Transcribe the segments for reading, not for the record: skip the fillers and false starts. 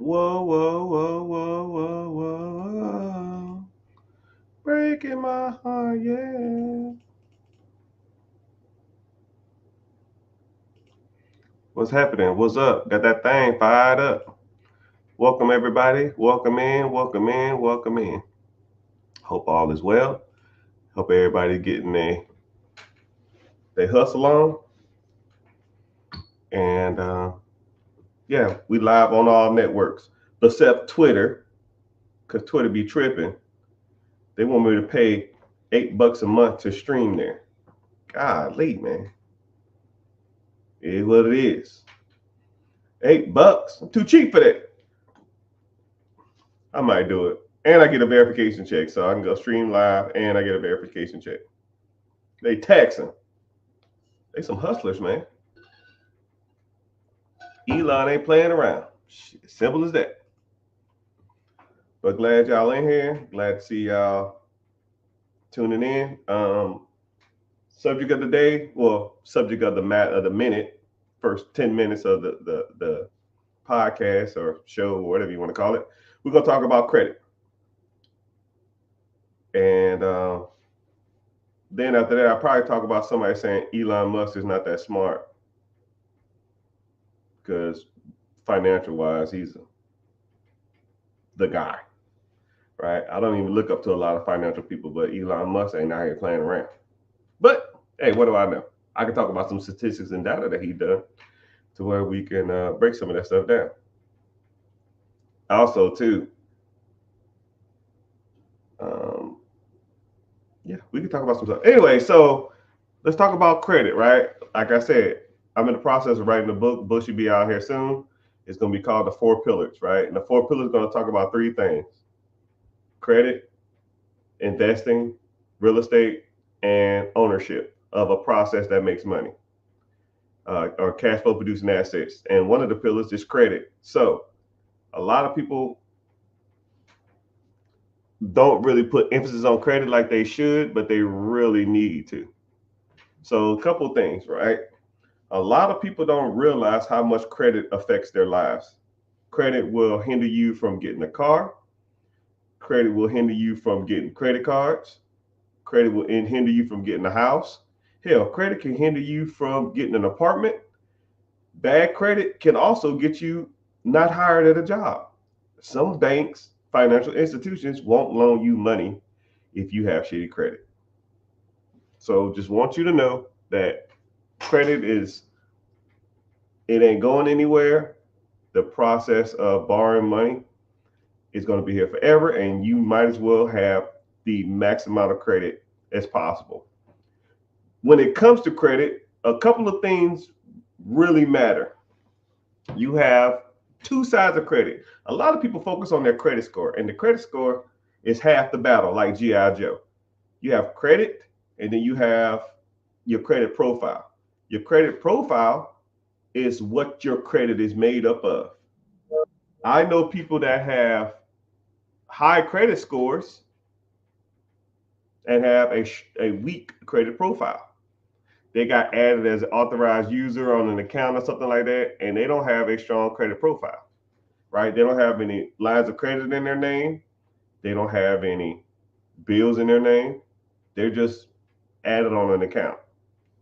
Whoa, whoa, whoa, whoa, whoa, whoa, whoa. Breaking my heart, yeah. What's happening? What's up? Got that thing fired up. Welcome, everybody. Welcome in, welcome in, welcome in. Hope all is well. Hope everybody getting they hustle on. And yeah, we live on all networks except Twitter, because Twitter be tripping. They want me to pay $8 a month to stream there. Golly, man. It is what it is. $8. I'm too cheap for that. I might do it. And I get a verification check. So I can go stream live and I get a verification check. They taxing. They some hustlers, man. Elon ain't playing around. Shit, simple as that. But glad y'all in here. Glad to see y'all tuning in. Subject of the day, well, subject of the minute, first 10 minutes of the podcast or show, or whatever you want to call it. We're gonna talk about credit. And then after that, I'll probably talk about somebody saying Elon Musk is not that smart because financial wise, he's the guy, right? I don't even look up to a lot of financial people, but Elon Musk ain't out here playing around. But hey, what do I know? I can talk about some statistics and data that he done to where we can break some of that stuff down. Also, too, um, yeah, we can talk about some stuff. Anyway, so let's talk about credit, right? Like I said, I'm in the process of writing a book. Book should be out here soon. It's going to be called The Four Pillars, right? And the four pillars are going to talk about three things: credit, investing, real estate, and ownership of a process that makes money, or cash flow producing assets. And one of the pillars is credit. So a lot of people don't really put emphasis on credit like they should, but they really need to. So a couple things, right? A lot of people don't realize how much credit affects their lives. Credit will hinder you from getting a car. Credit will hinder you from getting credit cards. Credit will hinder you from getting a house. Hell, credit can hinder you from getting an apartment. Bad credit can also get you not hired at a job. Some banks, financial institutions won't loan you money if you have shitty credit. So just want you to know that credit it ain't going anywhere. The process of borrowing money is going to be here forever, and you might as well have the max amount of credit as possible. When it comes to credit, a couple of things really matter. You have two sides of credit. A lot of people focus on their credit score, and the credit score is half the battle, like G.I. Joe. You have credit, and then you have your credit profile. Your credit profile is what your credit is made up of. I know people that have high credit scores and have a weak credit profile. They got added as an authorized user on an account or something like that, and they don't have a strong credit profile, right? They don't have any lines of credit in their name. They don't have any bills in their name. They're just added on an account,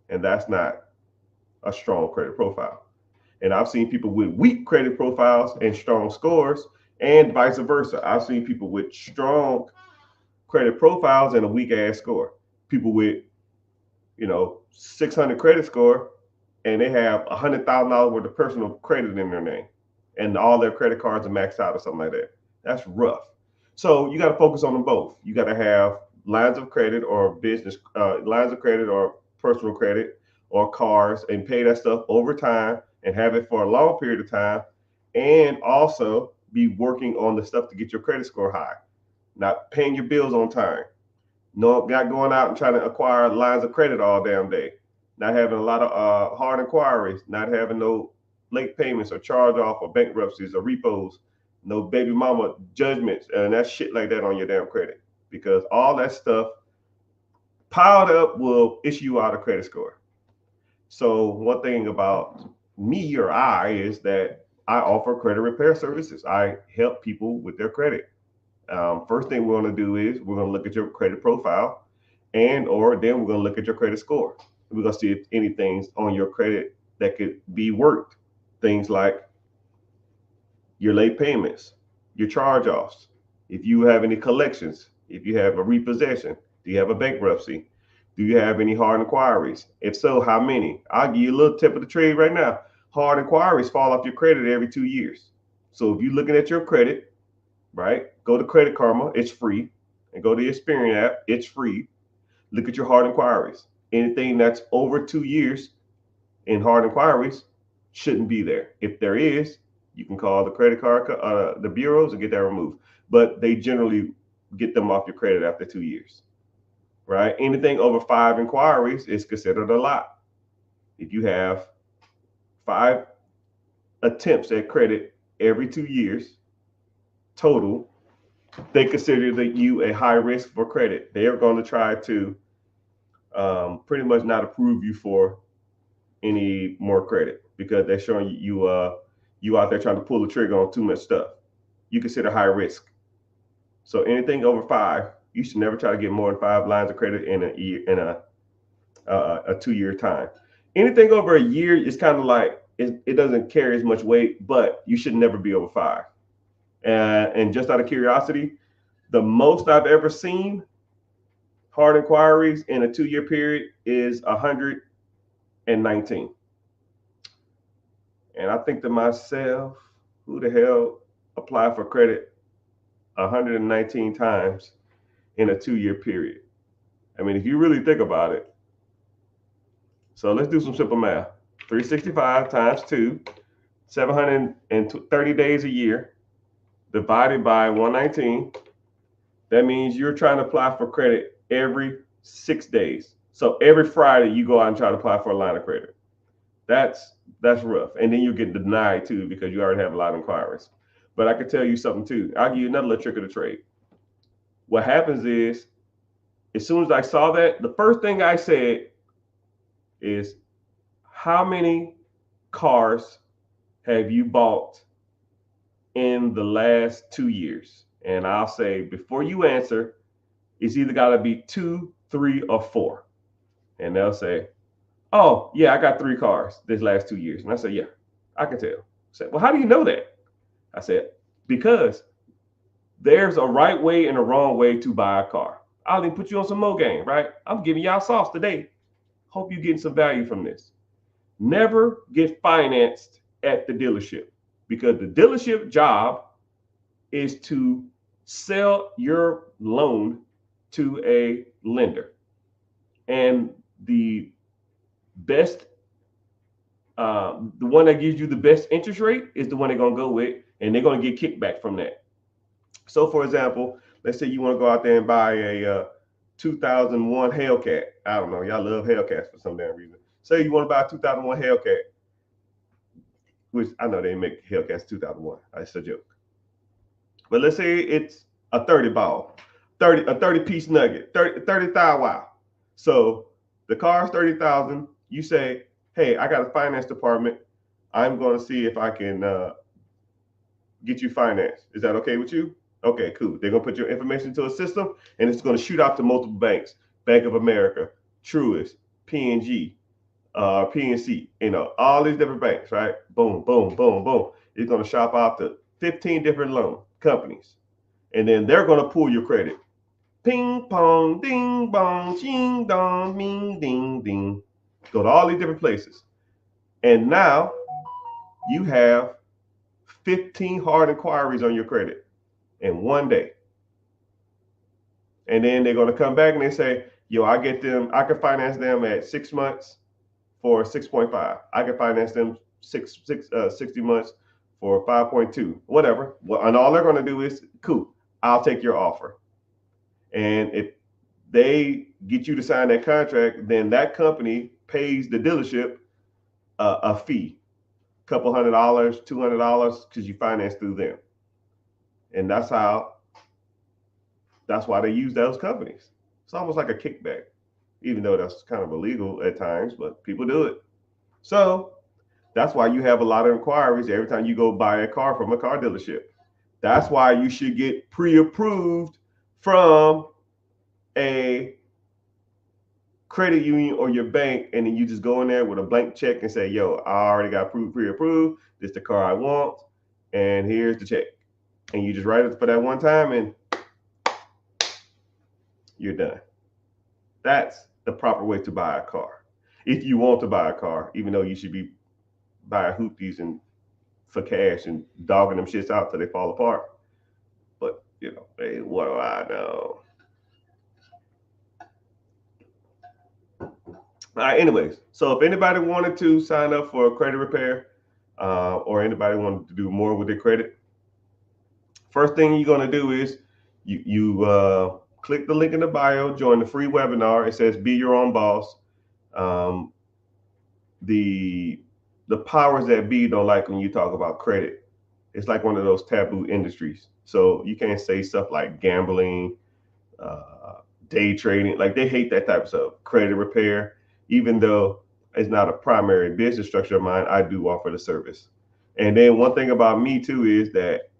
and that's not a strong credit profile. And I've seen people with weak credit profiles and strong scores, and vice versa. I've seen people with strong credit profiles and a weak ass score. People with 600 credit score and they have $100,000 worth of personal credit in their name, and all their credit cards are maxed out or something like that. That's rough. So you got to focus on them both. You got to have lines of credit or business lines of credit or personal credit or cars, and pay that stuff over time and have it for a long period of time, and also be working on the stuff to get your credit score high, not paying your bills on time, not going out and trying to acquire lines of credit all damn day, not having a lot of hard inquiries, not having no late payments or charge off or bankruptcies or repos, no baby mama judgments and that shit like that on your damn credit, because all that stuff piled up will issue you out a credit score. So one thing about me or I is that I offer credit repair services. I help people with their credit. First thing we're going to do is we're going to look at your credit profile, and or then we're going to look at your credit score. We're going to see if anything's on your credit that could be worked. Things like your late payments, your charge-offs, if you have any collections, if you have a repossession, do you have a bankruptcy, do you have any hard inquiries? If so, how many? I'll give you a little tip of the trade right now. Hard inquiries fall off your credit every 2 years. So if you're looking at your credit, right, go to Credit Karma, it's free, and go to the Experian app, it's free. Look at your hard inquiries. Anything that's over 2 years in hard inquiries shouldn't be there. If there is, you can call the credit card, the bureaus, and get that removed. But they generally get them off your credit after 2 years, right? Anything over 5 inquiries is considered a lot. If you have 5 attempts at credit every 2 years total, they consider that you a high risk for credit. They are going to try to pretty much not approve you for any more credit because they're showing you out there trying to pull the trigger on too much stuff. You consider high risk. So anything over 5, you should never try to get more than 5 lines of credit in a year, in a 2-year time. Anything over a year is kind of like it doesn't carry as much weight, but you should never be over 5. And just out of curiosity, the most I've ever seen hard inquiries in a 2-year period is 119. And I think to myself, who the hell applied for credit 119 times in a 2-year period? I mean, if you really think about it. So let's do some simple math. 365 times 2, 730 days a year, divided by 119. That means you're trying to apply for credit every 6 days. So every Friday you go out and try to apply for a line of credit. That's rough. And then you get denied too because you already have a lot of inquiries. But I can tell you something too. I'll give you another little trick of the trade. What happens is, as soon as I saw that, the first thing I said is, how many cars have you bought in the last 2 years? And I'll say, before you answer, it's either got to be 2, 3, or 4. And they'll say, oh, yeah, I got 3 cars this last 2 years. And I say, yeah, I can tell. I said, well, how do you know that? I said, because there's a right way and a wrong way to buy a car. I'll even put you on some more game, right? I'm giving y'all sauce today. Hope you're getting some value from this. Never get financed at the dealership, because the dealership job is to sell your loan to a lender. And the best, the one that gives you the best interest rate is the one they're going to go with, and they're going to get kickback from that. So for example, let's say you want to go out there and buy a 2001 Hellcat. I don't know, y'all love Hellcats for some damn reason. Say you want to buy a 2001 Hellcat, which I know they didn't make Hellcats 2001. That's a joke. But let's say it's a 30 ball, a 30 piece nugget, 30,000 wow. So the car's 30,000. You say, hey, I got a finance department. I'm going to see if I can get you financed. Is that okay with you? Okay, cool. They're going to put your information into a system, and it's going to shoot out to multiple banks: Bank of America, Truist, PNG, PNC, all these different banks, right? Boom, boom, boom, boom. It's going to shop out to 15 different loan companies, and then they're going to pull your credit. Ping pong, ding bong, ching dong, ming ding ding. Go to all these different places, and now you have 15 hard inquiries on your credit in one day. And then they're going to come back and they say, yo, I can finance them at 6 months for 6.5. I can finance them 60 months for 5.2, whatever. Well, and all they're going to do is, cool, I'll take your offer. And if they get you to sign that contract, then that company pays the dealership a fee, couple $100, $200, because you finance through them. And that's why they use those companies. It's almost like a kickback, even though that's kind of illegal at times, but people do it. So That's why you have a lot of inquiries every time you go buy a car from a car dealership. That's why you should get pre-approved from a credit union or your bank, and then you just go in there with a blank check and say, yo, I already got pre-approved. This is the car I want, and here's the check. And you just write it for that one time, and you're done. That's the proper way to buy a car. If you want to buy a car, even though you should be buying hoopties and for cash and dogging them shits out till they fall apart. But hey, what do I know? All right, anyways, so if anybody wanted to sign up for a credit repair, or anybody wanted to do more with their credit, first thing you're going to do is you click the link in the bio, join the free webinar. It says Be Your Own Boss. The powers that be don't like when you talk about credit. It's like one of those taboo industries. So you can't say stuff like gambling, day trading. Like, they hate that type of stuff. Credit repair, even though it's not a primary business structure of mine, I do offer the service. And then one thing about me too is that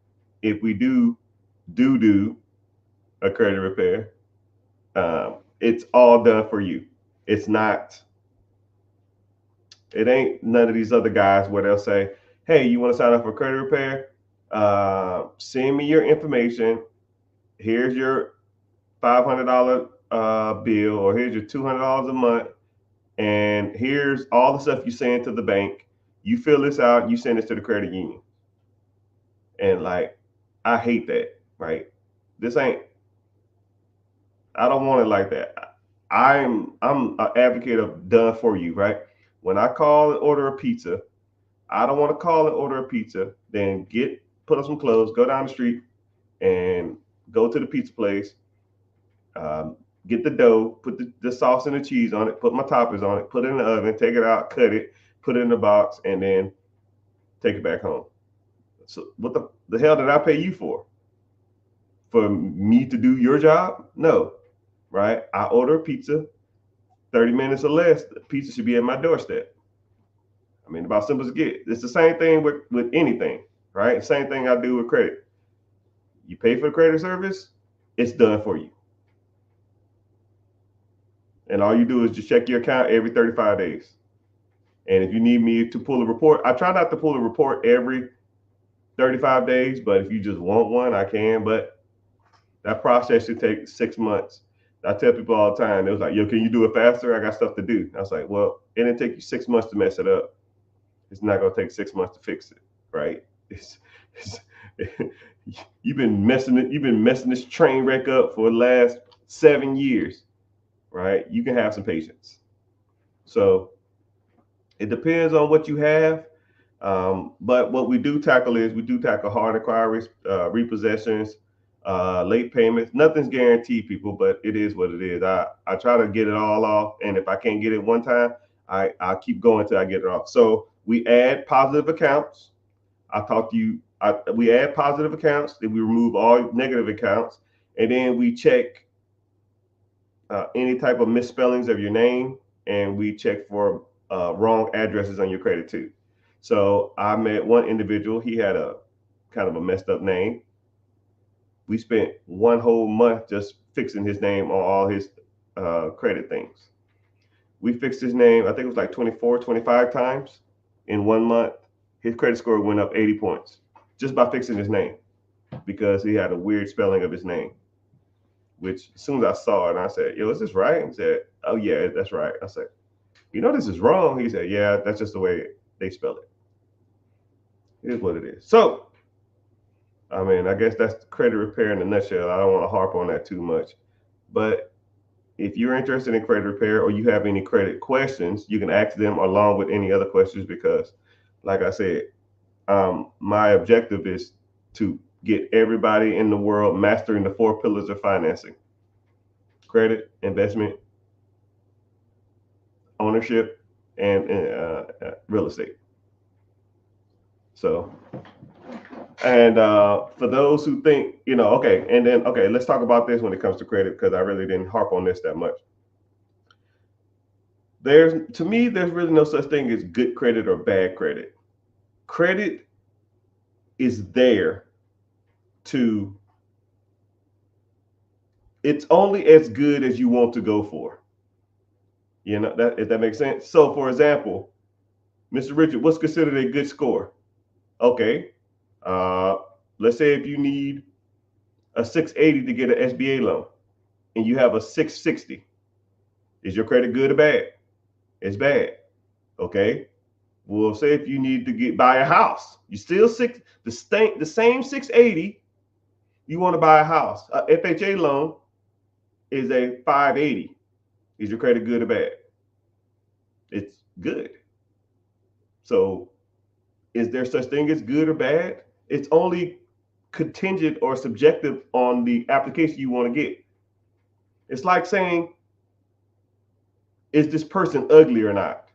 if we do a credit repair, it's all done for you. It ain't none of these other guys where they'll say, hey, you want to sign up for credit repair? Send me your information. Here's your $500 bill, or here's your $200 a month. And here's all the stuff you send to the bank. You fill this out, you send this to the credit union. And like, I hate that, right? I don't want it like that. I'm an advocate of done for you, right? When I call and order a pizza, I don't want to call and order a pizza, then put on some clothes, go down the street and go to the pizza place, get the dough, put the sauce and the cheese on it, put my toppings on it, put it in the oven, take it out, cut it, put it in the box, and then take it back home. So what the hell did I pay you for? For me to do your job? No, right? I order a pizza, 30 minutes or less, the pizza should be at my doorstep. I mean, about simple as it gets. It's the same thing with anything, right? Same thing I do with credit. You pay for the credit service, it's done for you. And all you do is just check your account every 35 days. And if you need me to pull a report, I try not to pull a report every 35 days, but if you just want one, I can. But that process should take 6 months. I tell people all the time, it was like, yo, can you do it faster? I got stuff to do. I was like, well, it didn't take you 6 months to mess it up. It's not going to take 6 months to fix it, right? You've been messing this train wreck up for the last 7 years, right? You can have some patience. So it depends on what you have. But what we do tackle hard inquiries, repossessions, late payments. Nothing's guaranteed, people, but it is what it is. I try to get it all off, and if I can't get it one time, I'll keep going till I get it off. So we add positive accounts. We add positive accounts, then we remove all negative accounts, and then we check any type of misspellings of your name, and we check for wrong addresses on your credit too. So I met one individual. He had a kind of a messed up name. We spent one whole month just fixing his name on all his credit things. We fixed his name, I think it was like 24, 25 times in 1 month. His credit score went up 80 points just by fixing his name, because he had a weird spelling of his name, which as soon as I saw it, I said, yo, is this right? He said, oh yeah, that's right. I said, you know, this is wrong. He said, yeah, that's just the way they spell it. It is what it is. So, I mean, I guess that's credit repair in a nutshell. I don't want to harp on that too much. But if you're interested in credit repair, or you have any credit questions, you can ask them along with any other questions, because, like I said, my objective is to get everybody in the world mastering the 4 pillars of financing: credit, investment, ownership, and real estate. So, and for those who think, okay, let's talk about this when it comes to credit, because I really didn't harp on this that much. To me, there's really no such thing as good credit or bad credit. Credit is there to, it's only as good as you want to go for. You know, that if that makes sense. So for example, Mr. Richard, what's considered a good score? Okay. Uh, let's say if you need a 680 to get an SBA loan and you have a 660, is your credit good or bad? It's bad. Okay. Well, say if you need to buy a house, you still the same 680, you want to buy a house. A FHA loan is a 580. Is your credit good or bad? It's good. So is there such thing as good or bad? It's only contingent or subjective on the application you want to get. It's like saying, is this person ugly or not?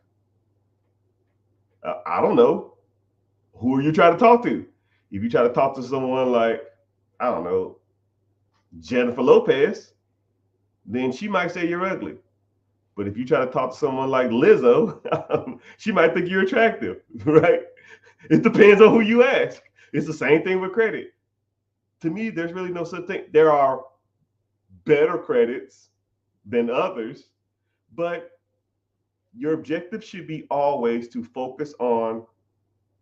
I don't know. Who are you trying to talk to? If you try to talk to someone like, I don't know, Jennifer Lopez, then she might say you're ugly. But if you try to talk to someone like Lizzo, she might think you're attractive, right? It depends on who you ask. It's the same thing with credit. To me, there's really no such thing. There are better credits than others, but your objective should be always to focus on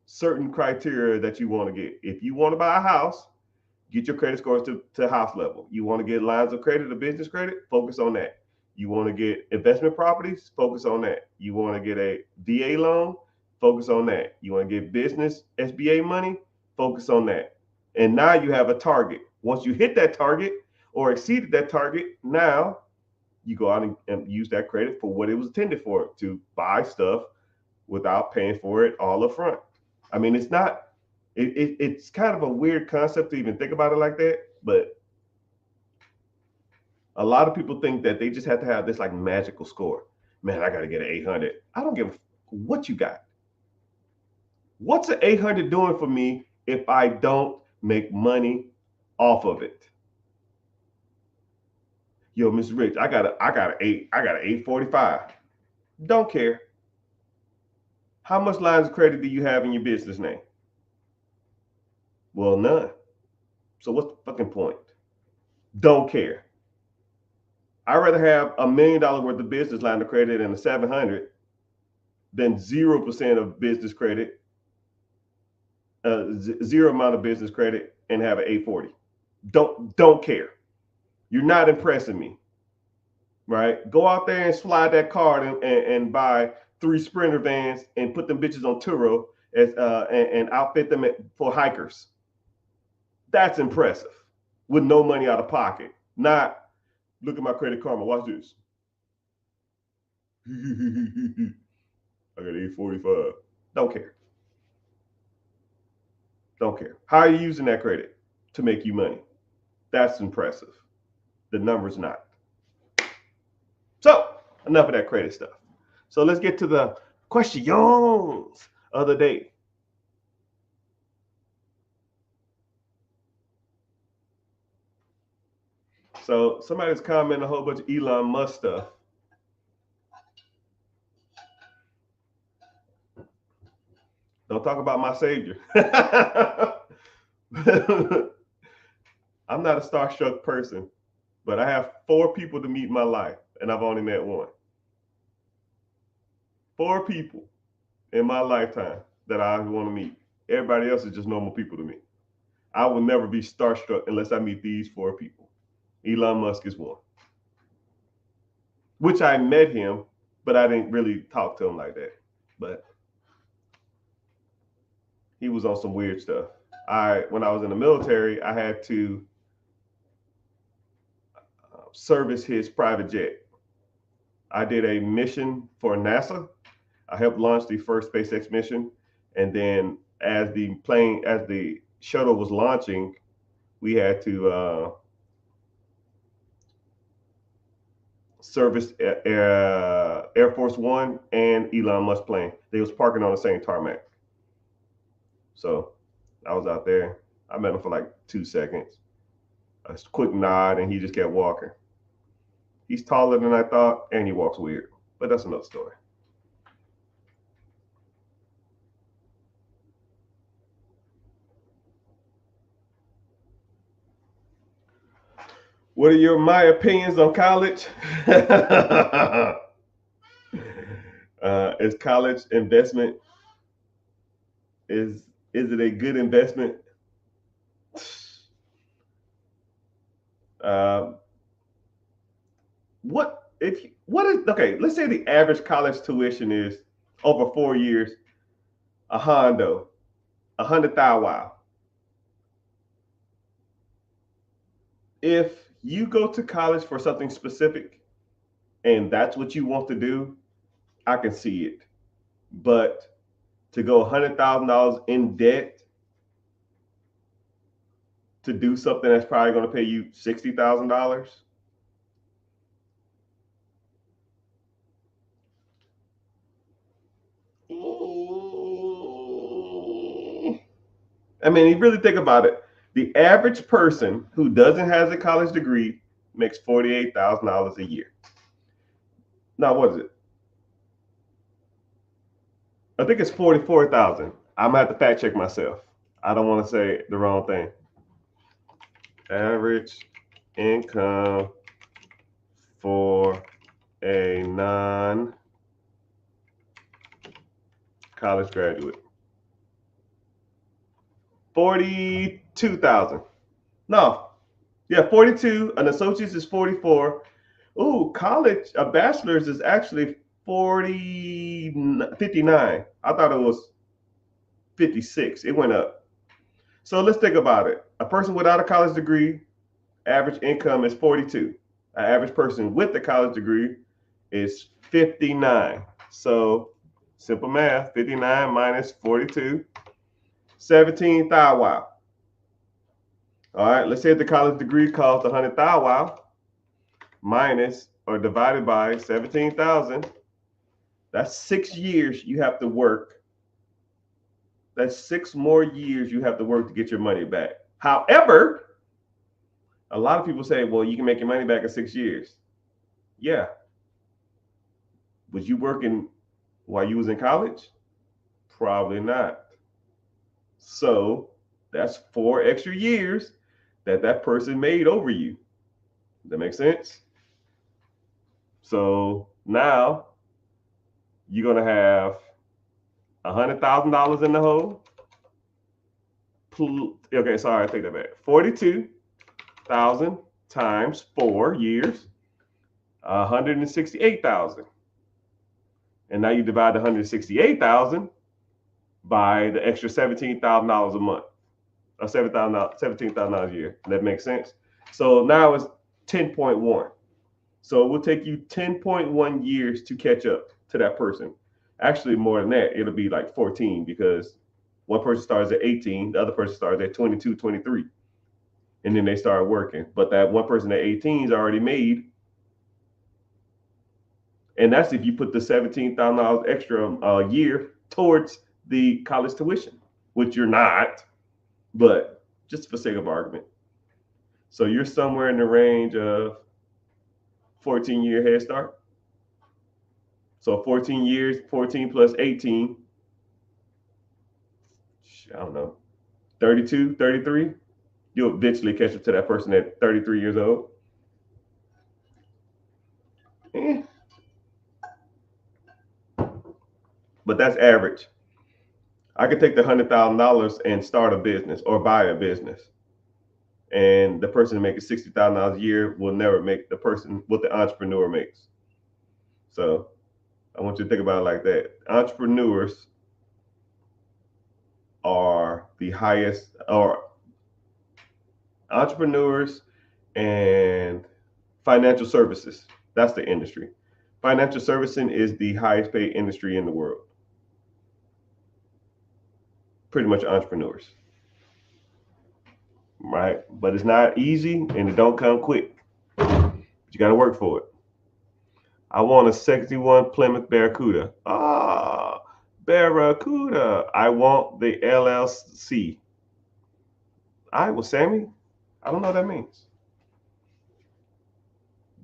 certain criteria that you want to get. If you want to buy a house, get your credit scores to house level. You want to get lines of credit or business credit, focus on that. You want to get investment properties, focus on that. You want to get a VA loan, focus on that. You want to get business SBA money, focus on that. And now you have a target. Once you hit that target or exceeded that target, now you go out and use that credit for what it was intended for, to buy stuff without paying for it all up front. I mean, it's kind of a weird concept to even think about it like that, but a lot of people think that they just have to have this like magical score. Man, I got to get an 800. I don't give what you got. What's an 800 doing for me if I don't make money off of it? Yo, Mr. Rich, I got an 845. Don't care. How much lines of credit do you have in your business name? Well, none. So what's the fucking point? Don't care. I'd rather have $1 million worth of business line of credit and a 700 than 0% of business credit, zero amount of business credit, and have an 840. Don't care. You're not impressing me, right? Go out there and slide that card and buy 3 Sprinter vans and put them bitches on Turo and outfit them for hikers. That's impressive with no money out of pocket. Not, look at my Credit Karma. Watch this. I got 845. Don't care. Don't care. How are you using that credit to make you money? That's impressive. The number's not. So enough of that credit stuff. So let's get to the questions of the day. So somebody's commenting a whole bunch of Elon Musk stuff. Don't talk about my savior. I'm not a starstruck person, but I have 4 people to meet in my life, and I've only met one. 4 people in my lifetime that I want to meet. Everybody else is just normal people to me. I will never be starstruck unless I meet these 4 people. Elon Musk is one. Which I met him, but I didn't really talk to him like that. But he was on some weird stuff. When I was in the military, I had to service his private jet. I did a mission for NASA. I helped launch the first SpaceX mission, and then as the shuttle was launching, we had to service Air Force One and Elon Musk plane. They was parking on the same tarmac. So I was out there. I met him for like 2 seconds. A quick nod, and he just kept walking. He's taller than I thought, and he walks weird. But that's another story. What are my opinions on college? Is college investment is it a good investment? Uh, what is okay? Let's say the average college tuition is over 4 years a hondo, 100,000. Wow. If you go to college for something specific and that's what you want to do, I can see it. But to go $100,000 in debt to do something that's probably going to pay you $60,000. I mean, you really think about it. The average person who doesn't have a college degree makes $48,000 a year. Now, what is it? I think it's 44,000. I'm gonna have to fact check myself. I don't want to say the wrong thing. Average income for a non college graduate. 42,000. No. Yeah, 42. An associate's is 44. Ooh, college, a bachelor's is actually 59. I thought it was 56. It went up. So let's think about it. A person without a college degree, average income is 42. An average person with a college degree is 59. So simple math, 59 minus 42, 17,000. Wow. All right, let's say the college degree costs 100,000. Wow. Minus or divided by 17,000. That's 6 years you have to work. That's 6 more years you have to work to get your money back. However, a lot of people say, well, you can make your money back in 6 years. Yeah. Was you working while you was in college? Probably not. So that's 4 extra years that person made over you. Does that make sense? So now you're going to have $100,000 in the hole. Okay, sorry, I take that back. 42,000 times 4 years, 168,000. And now you divide the 168,000 by the extra $17,000 a month, or $17,000 a year. That makes sense. So now it's 10.1. So it will take you 10.1 years to catch up to that person. Actually, more than that, it'll be like 14 because one person starts at 18, the other person starts at 22, 23, and then they start working. But that one person at 18 is already made. And that's if you put the $17,000 extra a year towards the college tuition, which you're not, but just for sake of argument. So you're somewhere in the range of 14-year head start. So 14 years, 14 plus 18, I don't know, 32, 33. You'll eventually catch up to that person at 33 years old. Eh. But that's average. I could take the $100,000 and start a business or buy a business. And the person making $60,000 a year will never make the person what the entrepreneur makes. So I want you to think about it like that. Entrepreneurs are the highest, or entrepreneurs and financial services. That's the industry. Financial servicing is the highest paid industry in the world. Pretty much entrepreneurs. Right? But it's not easy and it don't come quick. You got to work for it. I want a 61 Plymouth Barracuda. Ah, Barracuda. I want the LLC. All right, well, Sammy, I don't know what that means.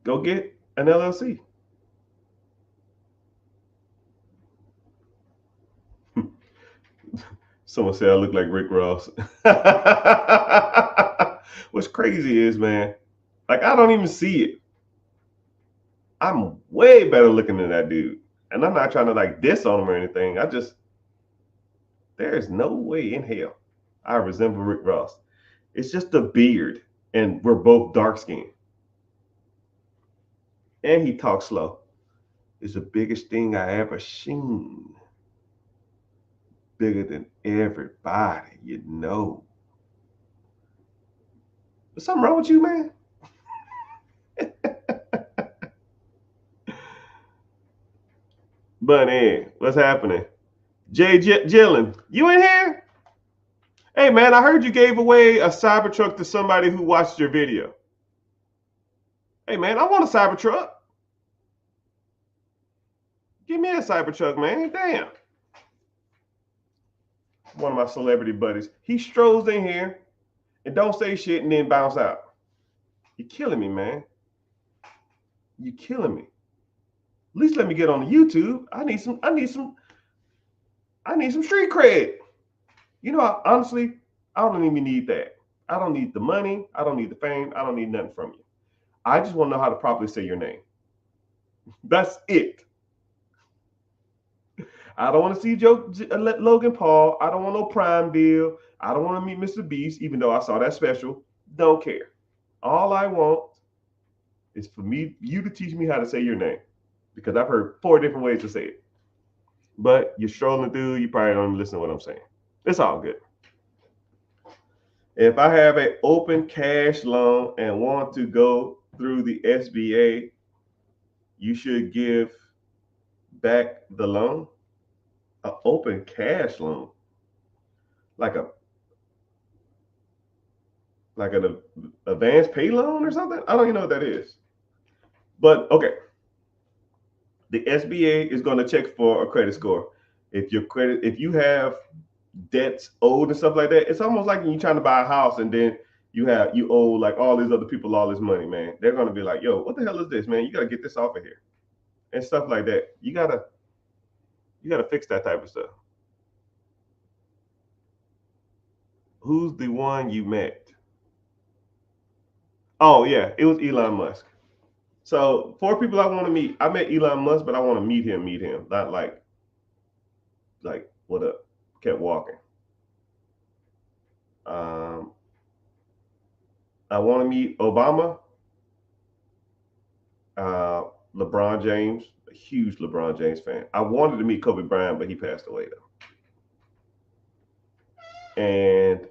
Go get an LLC. Someone said I look like Rick Ross. What's crazy is, man, like I don't even see it. I'm way better looking than that dude. And I'm not trying to like diss on him or anything. There is no way in hell I resemble Rick Ross. It's just the beard, and we're both dark skinned. And he talks slow. It's the biggest thing I ever seen. Bigger than everybody, you know. Is something wrong with you, man? Bunny, what's happening? Jay Gillen, you in here? Hey, man, I heard you gave away a Cybertruck to somebody who watched your video. Hey, man, I want a Cybertruck. Give me a Cybertruck, man. Damn. One of my celebrity buddies. He strolls in here and don't say shit and then bounce out. You're killing me, man. You're killing me. At least let me get on the YouTube. I need some street cred. You know, honestly, I don't even need that. I don't need the money. I don't need the fame. I don't need nothing from you. I just want to know how to properly say your name. That's it. I don't want to see Logan Paul. I don't want no Prime deal. I don't want to meet Mr. Beast, even though I saw that special. Don't care. All I want is for you to teach me how to say your name, because I've heard 4 different ways to say it. But you're strolling through, you probably don't even listen to what I'm saying. It's all good. If I have an open cash loan and want to go through the SBA, you should give back the loan. An open cash loan, like an advance pay loan or something. I don't even know what that is. But okay, the SBA is going to check for a credit score. If you have debts owed and stuff like that, it's almost like when you're trying to buy a house and then you owe like all these other people all this money, man. They're going to be like, yo, what the hell is this, man? You got to get this off of here and stuff like that. You gotta fix that type of stuff. Who's the one you met? Oh yeah, it was Elon Musk. So 4 people I want to meet. I met Elon Musk, but I want to meet him. Not like what up? Kept walking. I want to meet Obama. LeBron James, a huge LeBron James fan. I wanted to meet Kobe Bryant, but he passed away though. And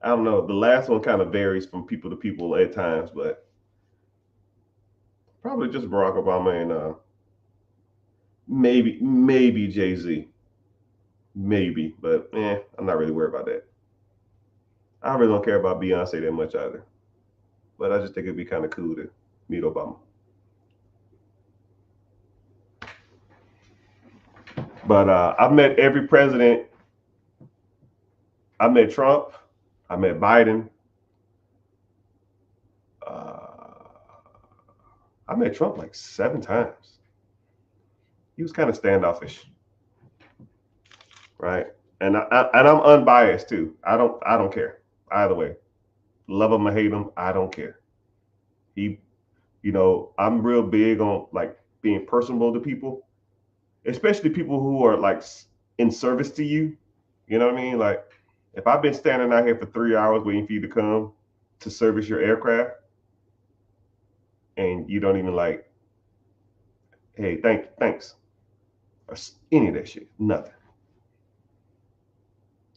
I don't know. The last one kind of varies from people to people at times, but probably just Barack Obama and maybe Jay-Z. Maybe, but I'm not really worried about that. I really don't care about Beyonce that much either. But I just think it'd be kind of cool to meet Obama. But I've met every president. I met Trump. I met Biden. I met Trump like 7 times. He was kind of standoffish, right? And I'm unbiased too. I don't care either way. Love him or hate him, I don't care. I'm real big on like being personable to people, especially people who are like in service to you. You know what I mean? Like if I've been standing out here for 3 hours waiting for you to come to service your aircraft, and you don't even like, hey, thanks, or any of that shit, nothing.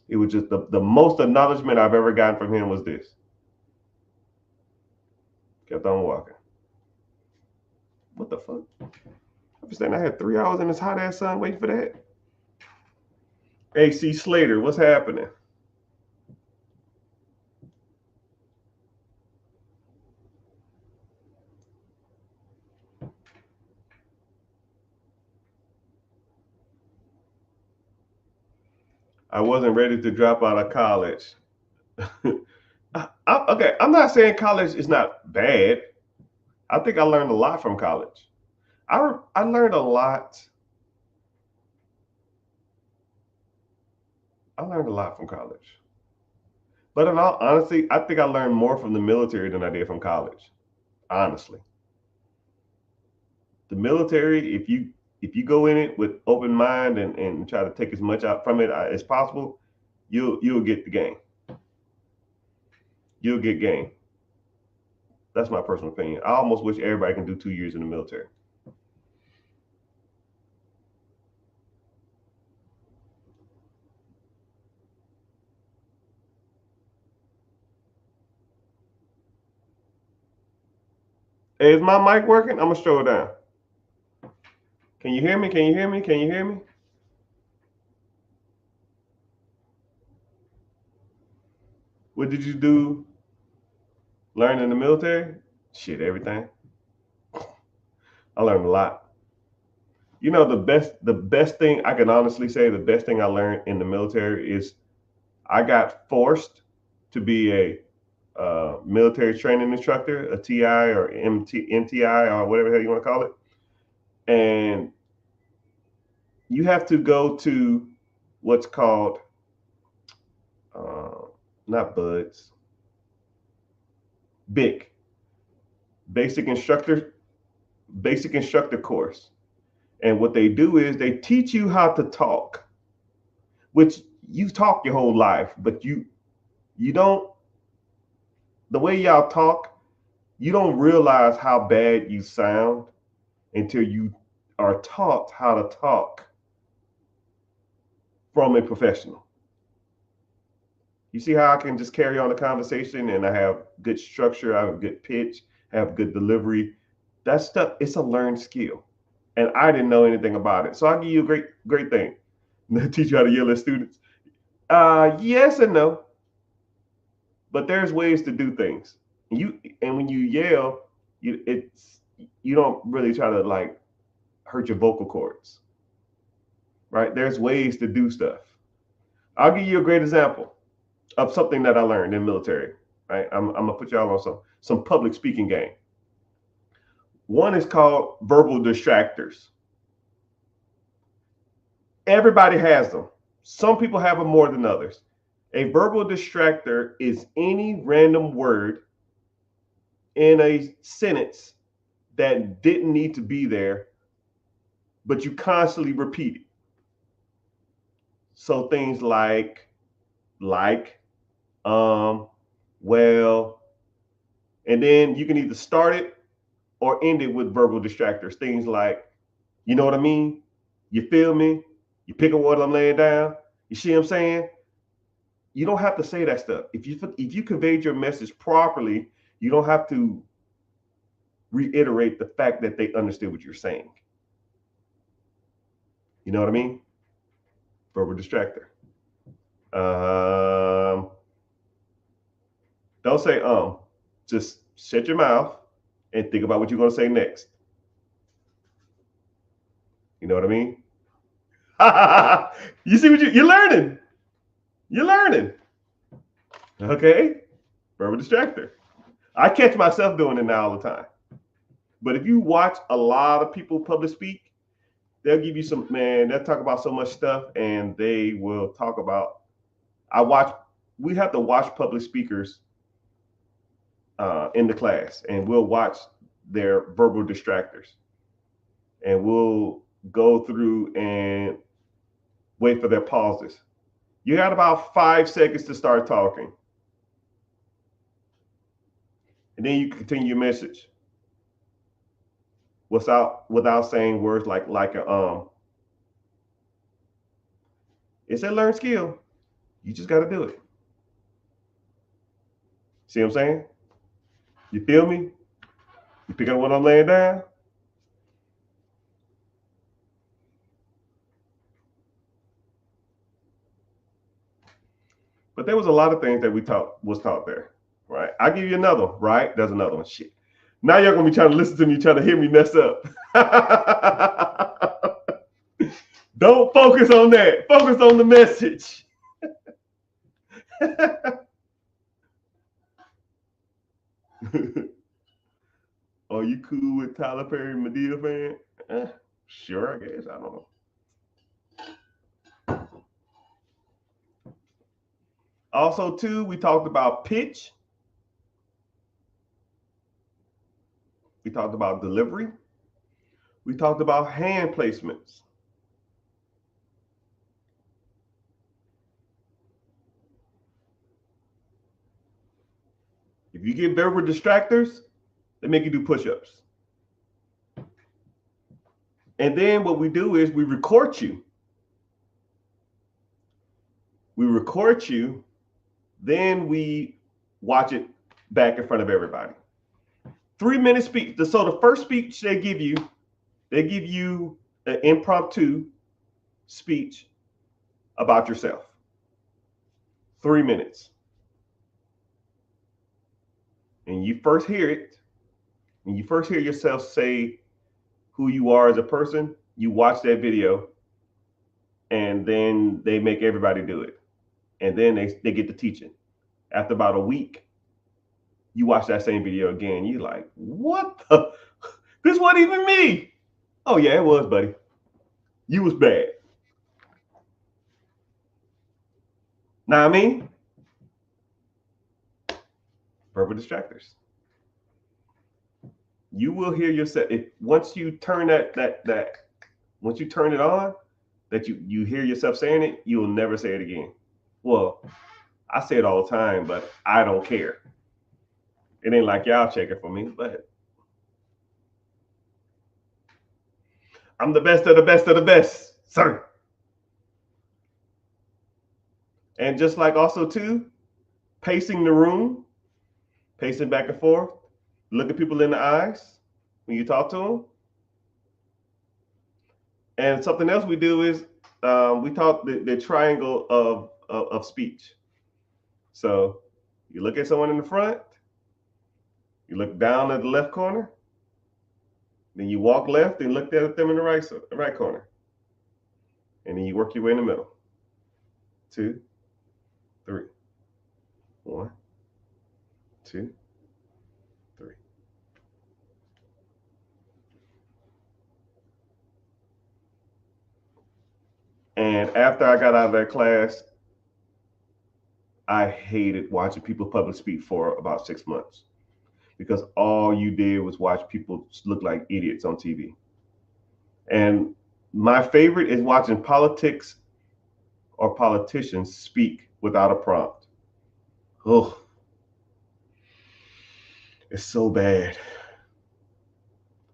It was just the most acknowledgement I've ever gotten from him was this. Kept on walking. What the fuck? I was saying I had 3 hours in this hot ass sun waiting for that. AC Slater, what's happening? I wasn't ready to drop out of college. Okay, I'm not saying college is not bad. I think I learned a lot from college. I learned a lot I learned a lot from college. But in all honesty, I think I learned more from the military than I did from college. Honestly, the military, if you go in it with open mind and try to take as much out from it as possible, you'll get the game. You'll get game. That's my personal opinion. I almost wish everybody can do 2 years in the military. Hey, is my mic working? I'm gonna show it down. Can you hear me? Can you hear me? Can you hear me? What did you do? Learn in the military? Shit, everything. I learned a lot. You know, the best thing I can honestly say, the best thing I learned in the military is I got forced to be a military training instructor, a TI or MTI or whatever the hell you want to call it. And you have to go to what's called uh, not buds, BIC, basic instructor, basic instructor course. And what they do is they teach you how to talk, which you talk your whole life, but you don't, the way y'all talk, you don't realize how bad you sound until you are taught how to talk from a professional. You see how I can just carry on the conversation and I have good structure, I have good pitch, I have good delivery. That stuff, it's a learned skill. And I didn't know anything about it. So I'll give you a great thing. Teach you how to yell at students. Yes and no, but there's ways to do things. And when you yell, you don't really try to like hurt your vocal cords, right? There's ways to do stuff. I'll give you a great example of something that I learned in military. Right, I'm gonna put y'all on some public speaking game. One is called verbal distractors. Everybody has them. Some people have them more than others. A verbal distractor is any random word in a sentence that didn't need to be there, but you constantly repeat it. So things like, um, well, and then you can either start it or end it with verbal distractors. Things like, you know what I mean? You feel me? You pick up what I'm laying down. You see what I'm saying? You don't have to say that stuff. If you conveyed your message properly, you don't have to reiterate the fact that they understood what you're saying. You know what I mean? Verbal distractor. Um, don't say just shut your mouth and think about what you're gonna say next. You know what I mean? You see what you're learning. You're learning. Okay? Verbal distractor. I catch myself doing it now all the time. But if you watch a lot of people public speak, they'll give you some, man, they'll talk about so much stuff and they will talk about, I watch, we have to watch public speakers in the class and we'll watch their verbal distractors and we'll go through and wait for their pauses. You got about 5 seconds to start talking. And then you continue your message without saying words like a It's a learned skill. You just got to do it. See what I'm saying? You feel me? You pick up what I'm laying down? But there was a lot of things that was taught there, right? I'll give you another one, right? There's another one. Shit. Now you're gonna be trying to listen to me, trying to hear me mess up. Don't focus on that. Focus on the message. Are you cool with Tyler Perry Madea fan? Sure, I guess. I don't know. Also, too, we talked about pitch. We talked about delivery. We talked about hand placements. If you get verbal distractors, they make you do push-ups. And then what we do is we record you. We record you, then we watch it back in front of everybody. 3-minute speech. So the first speech they give you an impromptu speech about yourself. 3 minutes. And you first hear it, when you first hear yourself say who you are as a person, you watch that video, and then they make everybody do it. And then they get to teaching. After about a week, you watch that same video again. You're like, what the? This wasn't even me. Oh, yeah, it was, buddy. You was bad. Know what I mean? Verbal distractors. You will hear yourself. Once you turn once you turn it on, that you hear yourself saying it, you will never say it again. Well, I say it all the time, but I don't care. It ain't like y'all checking for me, but I'm the best of the best of the best, sir. And just like also too, pacing the room, pacing back and forth, look at people in the eyes when you talk to them. And something else we do is we talk the triangle of speech. So you look at someone in the front, you look down at the left corner, then you walk left and look at them in the right corner. And then you work your way in the middle. 2, 3. 1, 2, 3. And after I got out of that class, I hated watching people public speak for about 6 months, because all you did was watch people look like idiots on TV. And my favorite is watching politics or politicians speak without a prompt. Oh, it's so bad.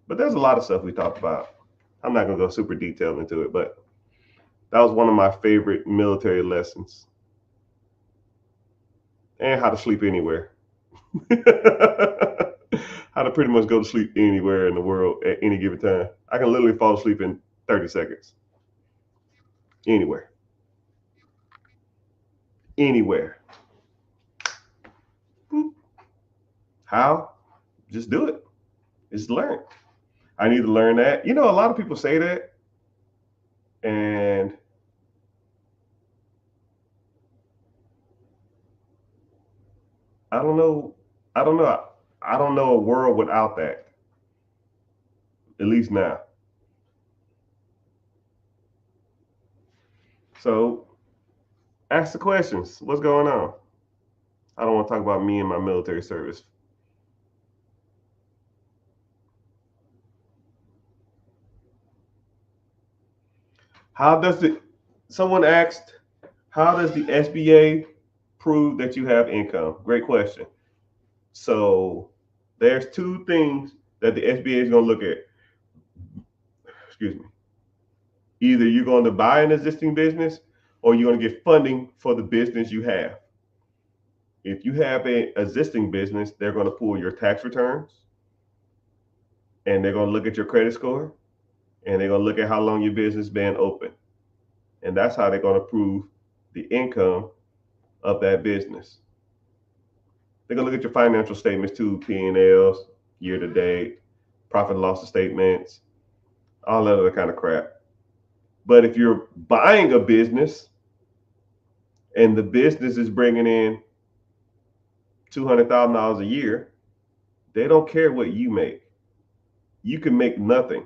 But there's a lot of stuff we talked about. I'm not going to go super detailed into it, but that was one of my favorite military lessons. And how to sleep anywhere. How to pretty much go to sleep anywhere in the world at any given time. I can literally fall asleep in 30 seconds. Anywhere. Anywhere. How? Just do it. Just learn. I need to learn that. You know, a lot of people say that, and I don't know. I don't know. I don't know a world without that. At least now. So ask the questions. What's going on? I don't want to talk about me and my military service. Someone asked, how does the SBA prove that you have income? Great question. So there's 2 things that the SBA is going to look at. Excuse me. Either you're going to buy an existing business, or you're going to get funding for the business you have. If you have an existing business, they're going to pull your tax returns, and they're going to look at your credit score, and they're going to look at how long your business been open. And that's how they're going to prove the income of that business. They're going to look at your financial statements too, P&Ls, year to date, profit and loss statements, all that other kind of crap. But if you're buying a business and the business is bringing in $200,000 a year, they don't care what you make. You can make nothing.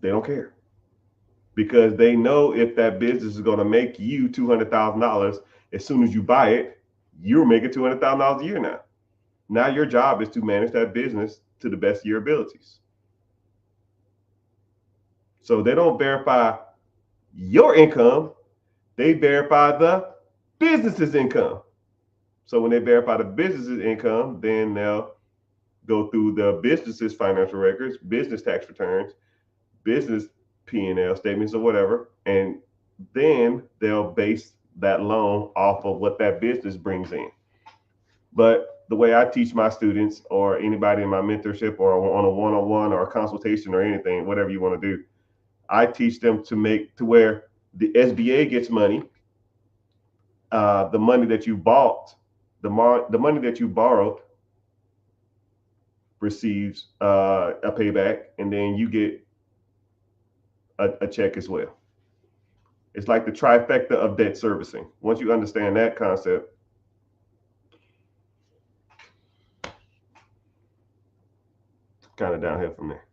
They don't care. because they know if that business is going to make you $200,000 as soon as you buy it, you're making $200,000 a year now. Now your job is to manage that business to the best of your abilities. So they don't verify your income, they verify the business's income. So when they verify the business's income, then they'll go through the business's financial records, business tax returns, business P&L statements or whatever, and then they'll base that loan off of what that business brings in. But the way I teach my students or anybody in my mentorship or on a one-on-one or a consultation or anything, whatever you want to do, I teach them to make to where the SBA gets money, the money that you bought, the money that you borrowed receives a payback, and then you get a check as well. It's like the trifecta of debt servicing. Once you understand that concept, kind of downhill from there.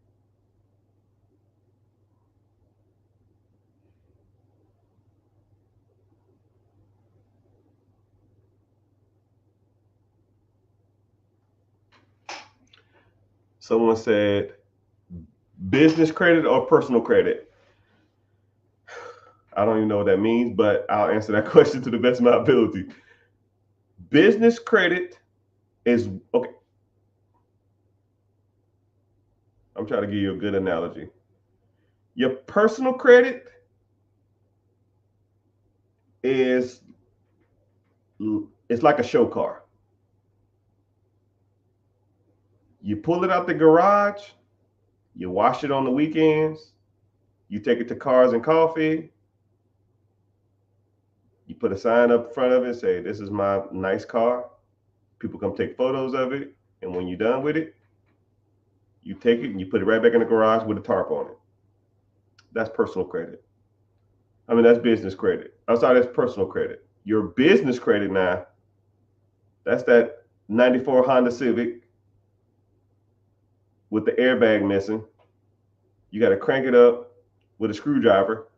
Someone said business credit or personal credit. I don't even know what that means, but I'll answer that question to the best of my ability. Business credit is okay. I'm trying to give you a good analogy. Your personal credit is it's like a show car. You pull it out the garage, you wash it on the weekends, you take it to Cars and Coffee, you put a sign up front of it and say, "This is my nice car." People come take photos of it, and when you're done with it, you take it and you put it right back in the garage with a tarp on it. That's personal credit. I mean, that's business credit. I'm sorry, that's personal credit. Your business credit now, that's that 94 Honda Civic with the airbag missing. You got to crank it up with a screwdriver.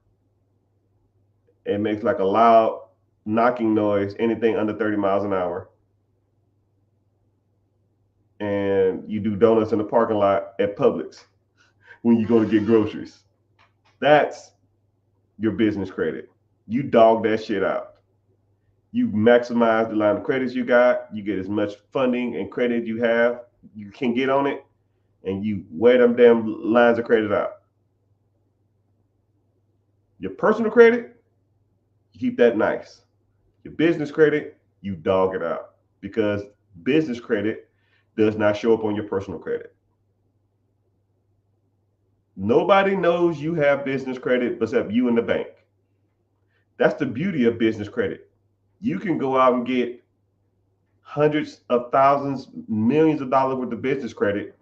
It makes like a loud knocking noise, anything under 30 miles an hour. And you do donuts in the parking lot at Publix when you go to get groceries. That's your business credit. You dog that shit out. You maximize the line of credits you got. You get as much funding and credit you can get on it, and you wear them damn lines of credit out. Your personal credit, you keep that nice. Your business credit, you dog it out, because business credit does not show up on your personal credit. Nobody knows you have business credit except you and the bank. That's the beauty of business credit. You can go out and get hundreds of thousands, millions of dollars worth of business credit,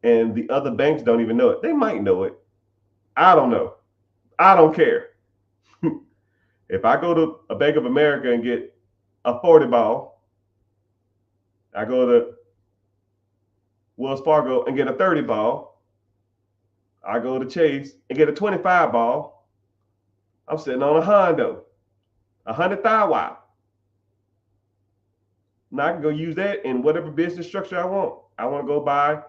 and the other banks don't even know it. They might know it. I don't know. I don't care. If I go to a Bank of America and get a 40 ball, I go to Wells Fargo and get a 30 ball, I go to Chase and get a 25 ball, I'm sitting on a Hondo, a 100,000. Now I can go use that in whatever business structure I want. I want to go buy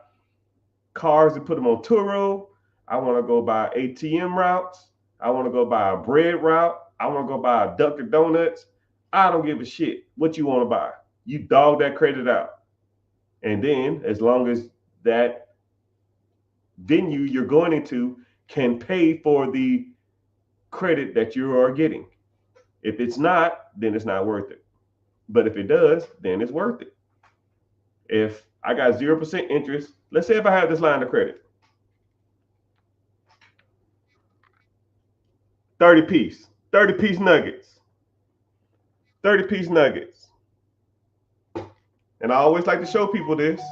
cars and put them on Turo. I want to go buy ATM routes. I want to go buy a bread route. I want to go buy a Dunkin' Donuts. I don't give a shit what you want to buy. You dog that credit out. And then as long as that venue you're going into can pay for the credit that you are getting. If it's not, then it's not worth it. But if it does, then it's worth it. If I got 0% interest, let's say if I have this line of credit, 30 piece nuggets, 30 piece nuggets. And I always like to show people this.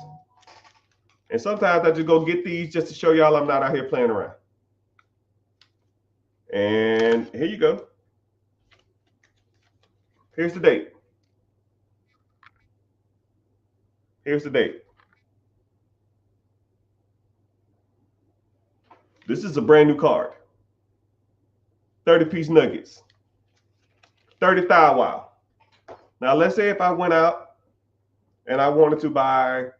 And sometimes I just go get these just to show y'all I'm not out here playing around. And here you go. Here's the date. Here's the date. This is a brand new card. 30-piece nuggets, 30 thigh wow. Now, let's say if I went out and I wanted to buy a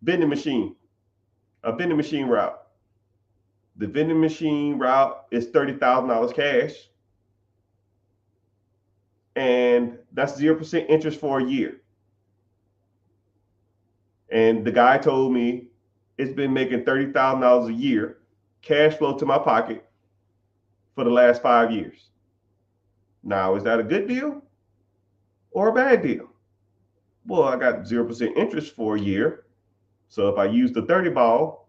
vending machine route. The vending machine route is $30,000 cash, and that's 0% interest for a year. And the guy told me it's been making $30,000 a year cash flow to my pocket for the last 5 years. Now, is that a good deal or a bad deal? Well, I got 0% interest for a year. So if I use the 30 ball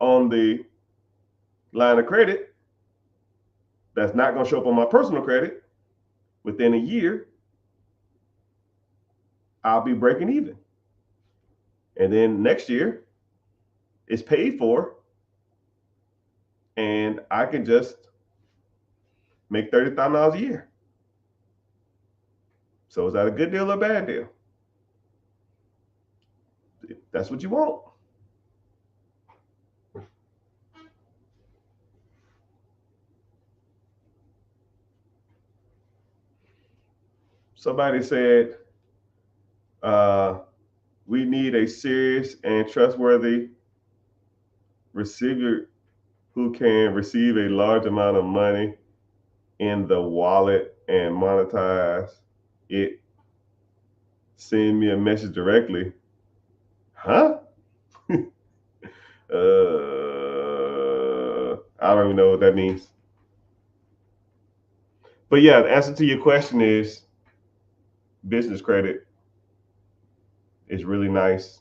on the line of credit, that's not going to show up on my personal credit. Within a year, I'll be breaking even. And then next year, it's paid for, and I can just make $30,000 a year. So is that a good deal or a bad deal? If that's what you want. Somebody said, we need a serious and trustworthy receiver who can receive a large amount of money in the wallet and monetize it. Send me a message directly. Huh? I don't even know what that means. But yeah, the answer to your question is business credit is really nice.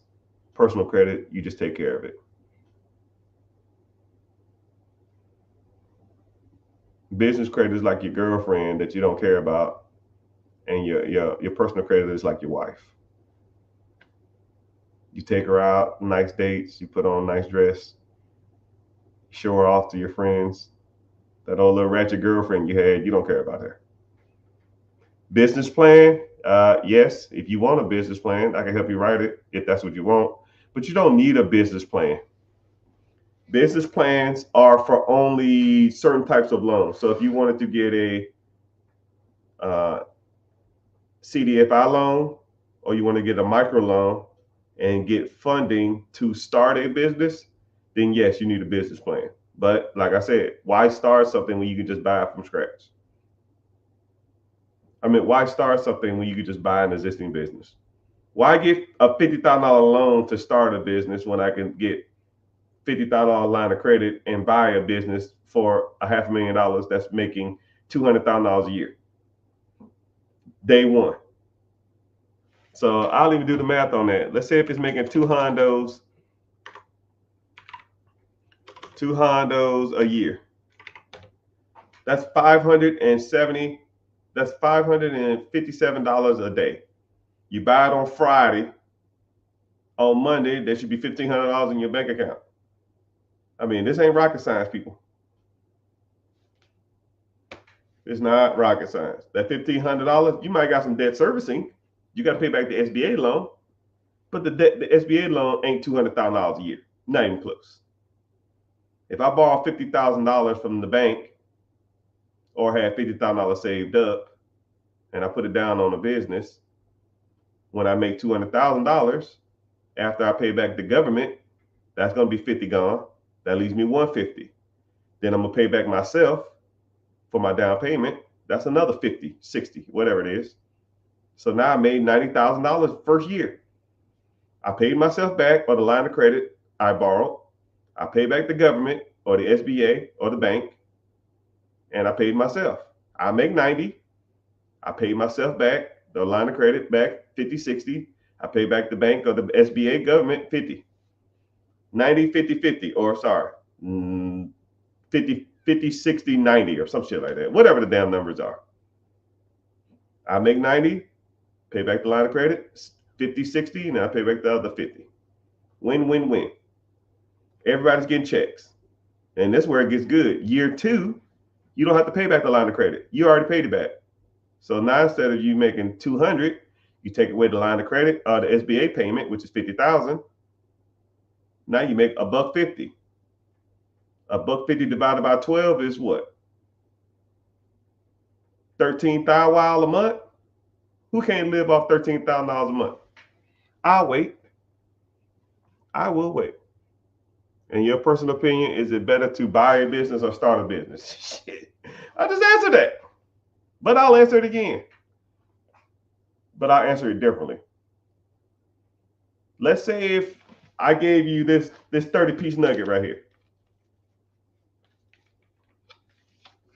Personal credit, you just take care of it. Business credit is like your girlfriend that you don't care about, and your personal credit is like your wife. You take her out, nice dates, you put on a nice dress, show her off to your friends. That old little ratchet girlfriend you had, you don't care about her. Business plan, yes, if you want a business plan, I can help you write it if that's what you want, but you don't need a business plan. Business plans are for only certain types of loans. So if you wanted to get a CDFI loan, or you want to get a micro loan and get funding to start a business, then yes, you need a business plan. But like I said, why start something when you can just buy it from scratch? I mean, why start something when you could just buy an existing business? Why get a $50,000 loan to start a business when I can get $50,000 line of credit and buy a business for $500,000 that's making $200,000 a year? Day one. So I'll even do the math on that. Let's say if it's making two hondos a year. That's $557 a day. You buy it on Friday. On Monday, there should be $1,500 in your bank account. I mean, this ain't rocket science, people. It's not rocket science. That $1,500, you might got some debt servicing. You got to pay back the SBA loan, but the SBA loan ain't $200,000 a year. Not even close. If I borrow $50,000 from the bank, or had $50,000 saved up, and I put it down on a business, when I make $200,000, after I pay back the government, that's going to be 50 gone. That leaves me 150. Then I'm going to pay back myself for my down payment. That's another 50, 60, whatever it is. So now I made $90,000 first year. I paid myself back for the line of credit I borrowed. I paid back the government or the SBA or the bank, and I paid myself. I make 90. I paid myself back, the line of credit back 50, 60. I pay back the bank or the SBA government 50. 90, 50, 50, or sorry, 50, 50, 60, 90, or some shit like that. Whatever the damn numbers are. I make 90, pay back the line of credit, 50, 60, and I pay back the other 50. Win, win, win. Everybody's getting checks. And that's where it gets good. Year two, you don't have to pay back the line of credit. You already paid it back. So now instead of you making 200, you take away the line of credit or the SBA payment, which is 50,000. Now you make $150. $1.50 divided by 12 is what? 13,000 a month. Who can't live off $13,000 a month? I'll wait. I will wait. In your personal opinion, is it better to buy a business or start a business? Shit. I just answered that. But I'll answer it again. But I'll answer it differently. Let's say if I gave you this 30-piece nugget right here.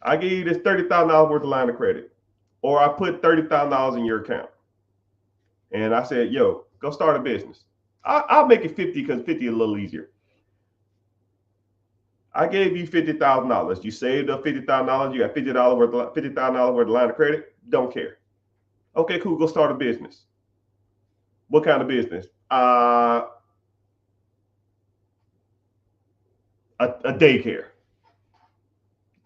I gave you this $30,000 worth of line of credit. Or I put $30,000 in your account. And I said, yo, go start a business. I'll make it 50 because 50 is a little easier. I gave you $50,000. You saved up $50,000. You got $50,000 worth of line of credit. Don't care. Okay, cool. Go start a business. What kind of business? A daycare.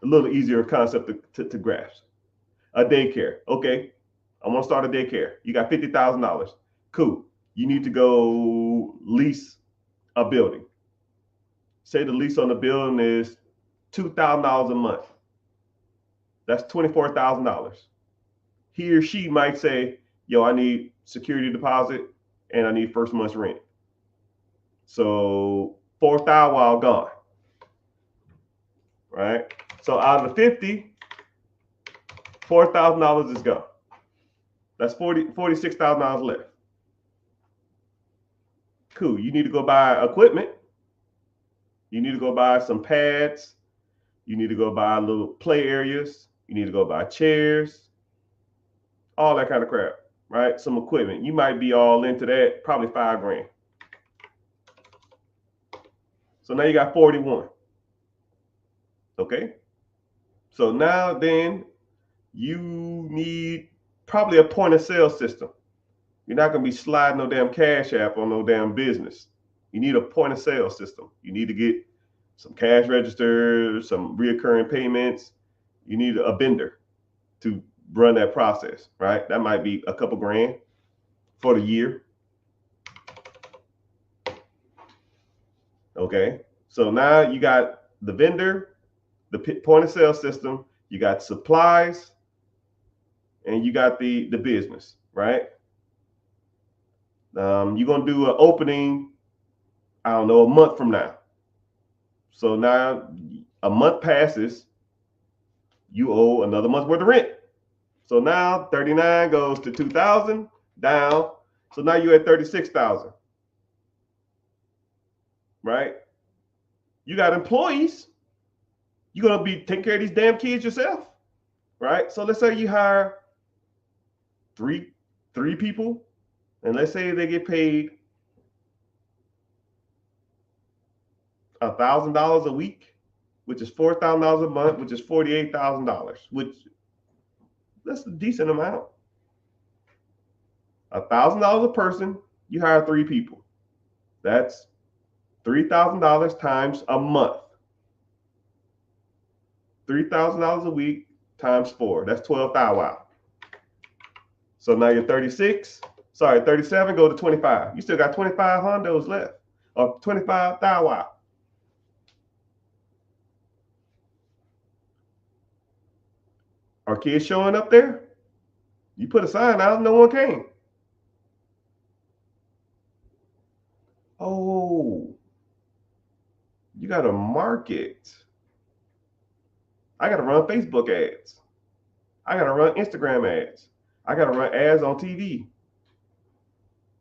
A little easier concept to grasp. A daycare. Okay, I want to start a daycare. You got $50,000. Cool. You need to go lease a building. Say the lease on the building is $2,000 a month. That's $24,000. He or she might say, yo, I need security deposit and I need first month's rent. So $4,000 gone. Right? So out of the 50, $4,000 is gone. That's $46,000 left. Cool. You need to go buy equipment. You need to go buy some pads. You need to go buy little play areas. You need to go buy chairs. All that kind of crap, right? Some equipment. You might be all into that, probably $5,000. So now you got 41. Okay. So now then you need probably a point of sale system. You're not going to be sliding no damn Cash App on no damn business. You need a point of sale system. You need to get some cash registers, some reoccurring payments. You need a vendor to run that process, right? That might be a couple grand for the year. Okay. So now you got the vendor, the point of sale system, you got supplies, and you got the business, right? You're going to do an opening, I don't know, a month from now. So now a month passes, you owe another month's worth of rent. So now 39 goes to 2,000 down. So now you're at 36,000, right? You got employees. You're going to be taking care of these damn kids yourself, right? So let's say you hire three people, and let's say they get paid $1,000 a week, which is $4,000 a month, which is $48,000, which that's a decent amount. $1,000 a person, you hire 3 people. That's $3,000 times a month. $3,000 a week times 4. That's 12,000. So now you're 37, go to 25. You still got 25 hondos left, or 25,000. Are kids showing up there? You put a sign out, no one came. Oh, you got to market. I got to run Facebook ads. I got to run Instagram ads. I got to run ads on TV.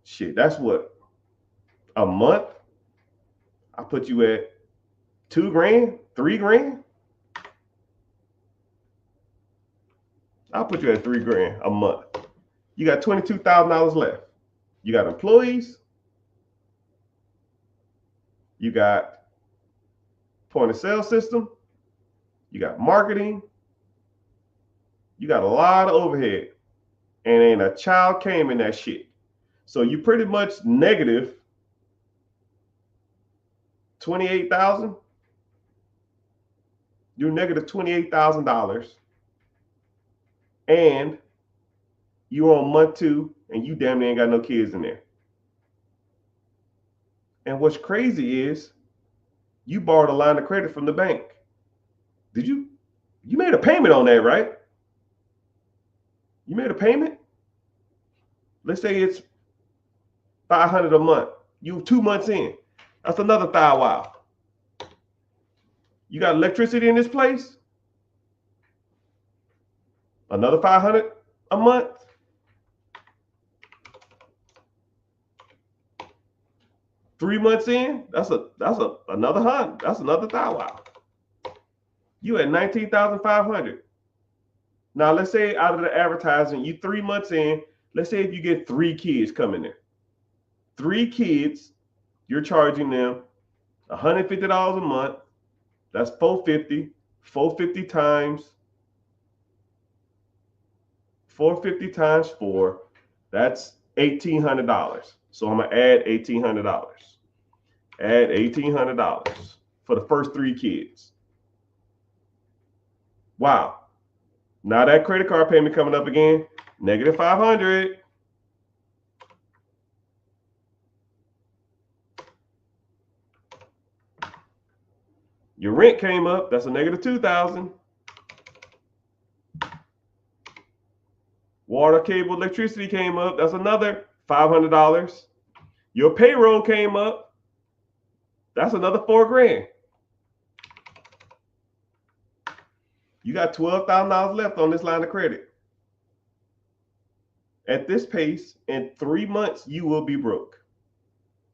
Shit, that's what? A month? I put you at $2,000, $3,000. I'll put you at $3,000 a month. You got $22,000 left. You got employees. You got point of sale system. You got marketing. You got a lot of overhead. And ain't a child came in that shit. So you pretty much negative 28,000. You're negative $28,000. And you're on month 2 and you damn near ain't got no kids in there. And what's crazy is You borrowed a line of credit from the bank. You made a payment on that, right? You made a payment. Let's say it's $500 a month. You 2 months in. That's another thou wow. You got electricity in this place? Another $500 a month. Three months in, that's another $100. That's another thou wow. You at 19,500. Now let's say out of the advertising, you 3 months in, let's say if you get 3 kids coming in. 3 kids, you're charging them $150 a month. That's $450. 450 times 4. That's $1,800. So I'm gonna add $1,800. Add $1,800 for the first 3 kids. Wow. Now that credit card payment coming up again, negative $500. Your rent came up, that's a negative $2,000. Water, cable, electricity came up, that's another $500. Your payroll came up, that's another $4,000. You got $12,000 left on this line of credit. At this pace, in 3 months, you will be broke.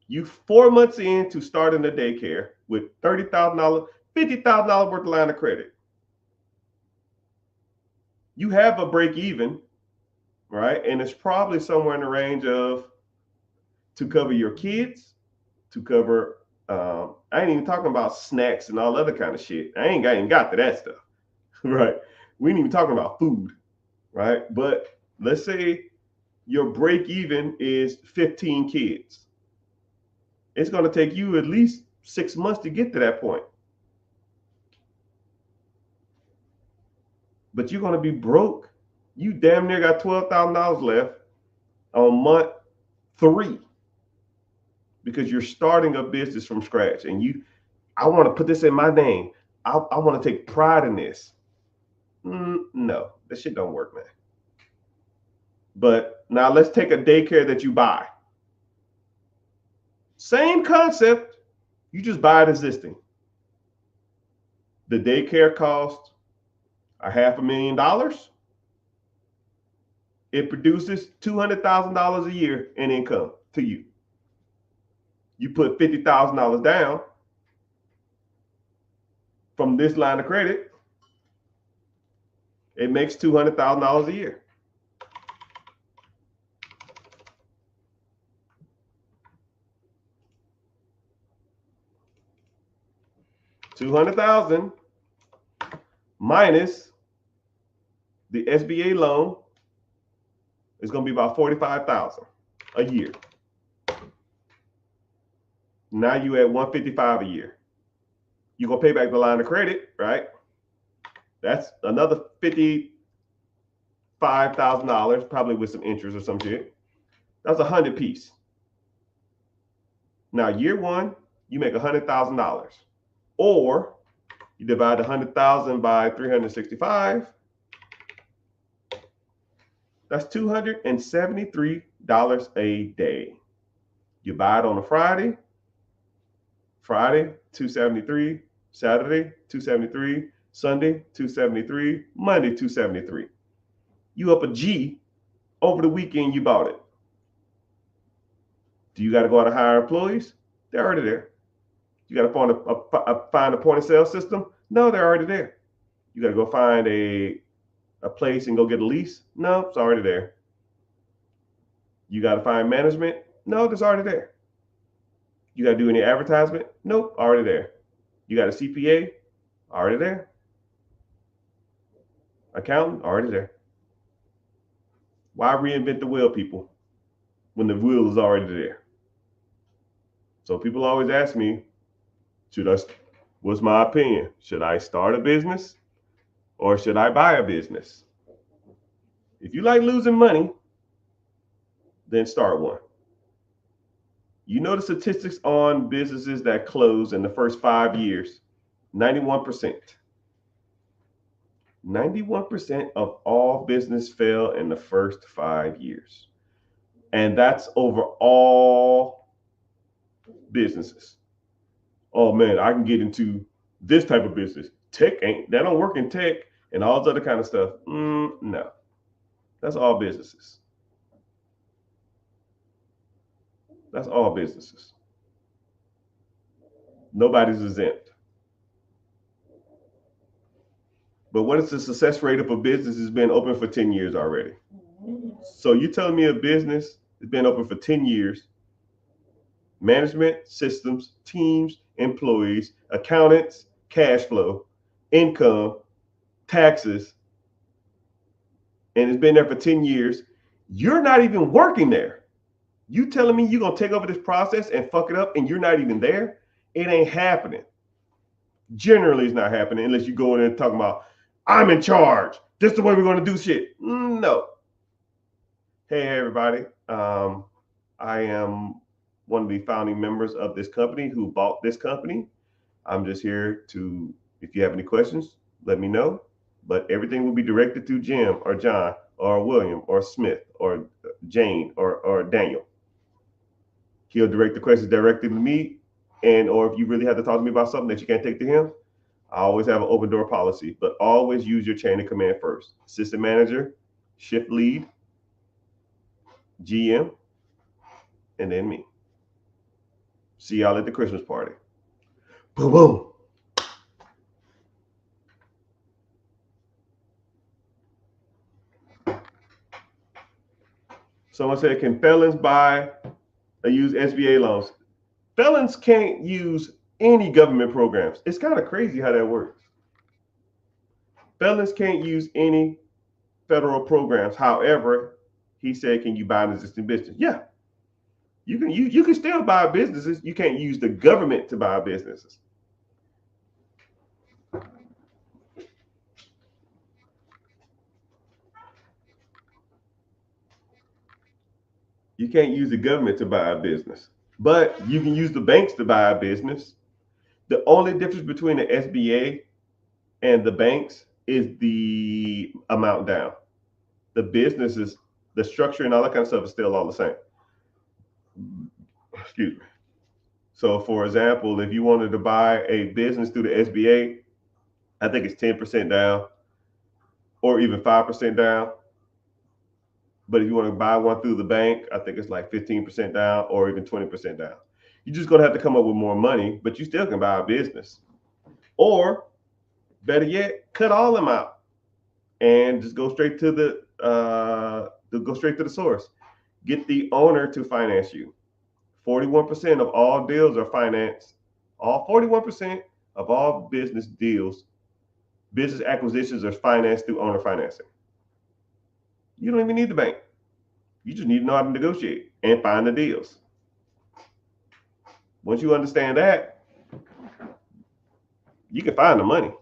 You 4 months into starting a daycare with $30,000, $50,000 worth of line of credit. You have a break even, right? And it's probably somewhere in the range of to cover your kids, to cover, I ain't even talking about snacks and all other kind of shit. I ain't even got to that stuff, right? We ain't even talking about food, right? But let's say your break even is 15 kids. It's going to take you at least 6 months to get to that point. But you're going to be broke. You damn near got $12,000 left on month 3 because you're starting a business from scratch. And I want to put this in my name. I want to take pride in this. No, that shit don't work, man. But now let's take a daycare that you buy. Same concept, you just buy it existing. The daycare costs $500,000. It produces $200,000 a year in income to you. You put $50,000 down from this line of credit, it makes $200,000 a year. $200,000 minus the SBA loan is going to be about $45,000 a year. Now you at $155,000 a year. You're going to pay back the line of credit, right? That's another $55,000, probably with some interest or some shit. That's $100 piece. Now year 1, you make $100,000. Or you divide $100,000 by 365. That's $273 a day. You buy it on a Friday, $273, Saturday, $273, Sunday, $273, Monday, $273. You up a G over the weekend you bought it. Do you got to go out and hire employees? They're already there. You got to find a point of sale system? No, they're already there. You got to go find a place and go get a lease? No, it's already there. You got to find management? No, it's already there. You got to do any advertisement? Nope, already there. You got a CPA? Already there. Accountant? Already there. Why reinvent the wheel, people, when the wheel is already there? So people always ask me, what's my opinion? Should I start a business or should I buy a business? If you like losing money, then start one. You know the statistics on businesses that close in the first 5 years? 91%. 91% of all business fail in the first 5 years. And that's over all businesses. Oh man, I can get into this type of business. Tech ain't, that don't work in tech and all this other kind of stuff. No, that's all businesses. That's all businesses. Nobody's exempt. But what is the success rate of a business that's been open for 10 years already? So you telling me a business has been open for 10 years, management, systems, teams, employees, accountants, cash flow, income, taxes, and it's been there for 10 years. You're not even working there. You telling me you're going to take over this process and fuck it up and you're not even there? It ain't happening. Generally, it's not happening unless you go in and talk about, I'm in charge. This is the way we're going to do shit. No. Hey, everybody. I am one of the founding members of this company who bought this company. I'm just here to, if you have any questions, let me know. But everything will be directed to Jim or John or William or Smith or Jane or Daniel. He'll direct the questions directly to me. And or if you really have to talk to me about something that you can't take to him, I always have an open door policy, but always use your chain of command first. Assistant manager, shift lead, GM, and then me. See y'all at the Christmas party. Boom, boom. Someone said, can felons buy or use SBA loans? Felons can't use any government programs. It's kind of crazy how that works. Felons can't use any federal programs. However, he said, can you buy an existing business? Yeah. You can still buy businesses. You can't use the government to buy businesses. You can't use the government to buy a business, but you can use the banks to buy a business. The only difference between the SBA and the banks is the amount down. The businesses, the structure and all that kind of stuff is still all the same. Excuse me. So for example, if you wanted to buy a business through the SBA, I think it's 10% down or even 5% down. But if you want to buy one through the bank, I think it's like 15% down or even 20% down. You're just going to have to come up with more money, but you still can buy a business. Or better yet, cut all them out and just go straight to the source. Get the owner to finance you. 41% of all deals are financed. All 41% of all business deals, business acquisitions are financed through owner financing. You don't even need the bank. You just need to know how to negotiate and find the deals. Once you understand that, you can find the money.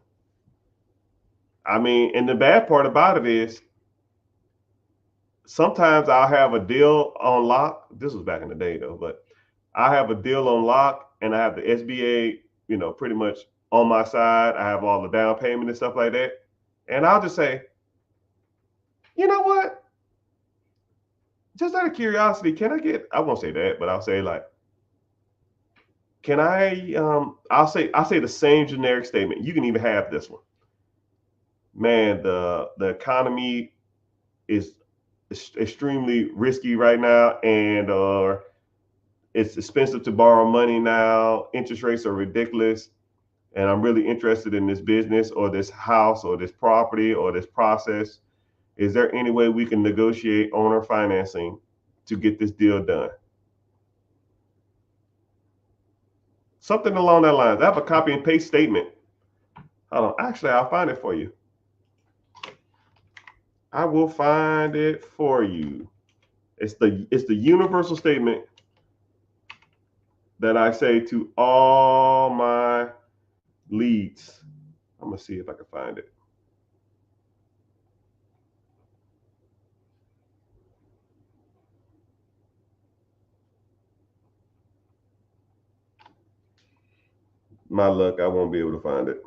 I mean, and the bad part about it is sometimes I'll have a deal on lock. This was back in the day though, but I have a deal on lock and I have the SBA, pretty much on my side. I have all the down payment and stuff like that. And I'll just say, you know what? Just out of curiosity, can I get, I won't say that, but I'll say like, can I, I'll say the same generic statement. You can even have this one. Man, the economy is extremely risky right now, and it's expensive to borrow money now. Interest rates are ridiculous, and I'm really interested in this business or this house or this property or this process. Is there any way we can negotiate owner financing to get this deal done? Something along that line. I have a copy and paste statement. Hold on. Actually, I'll find it for you. I will find it for you. It's the universal statement that I say to all my leads. I'm gonna see if I can find it. my luck, I won't be able to find it.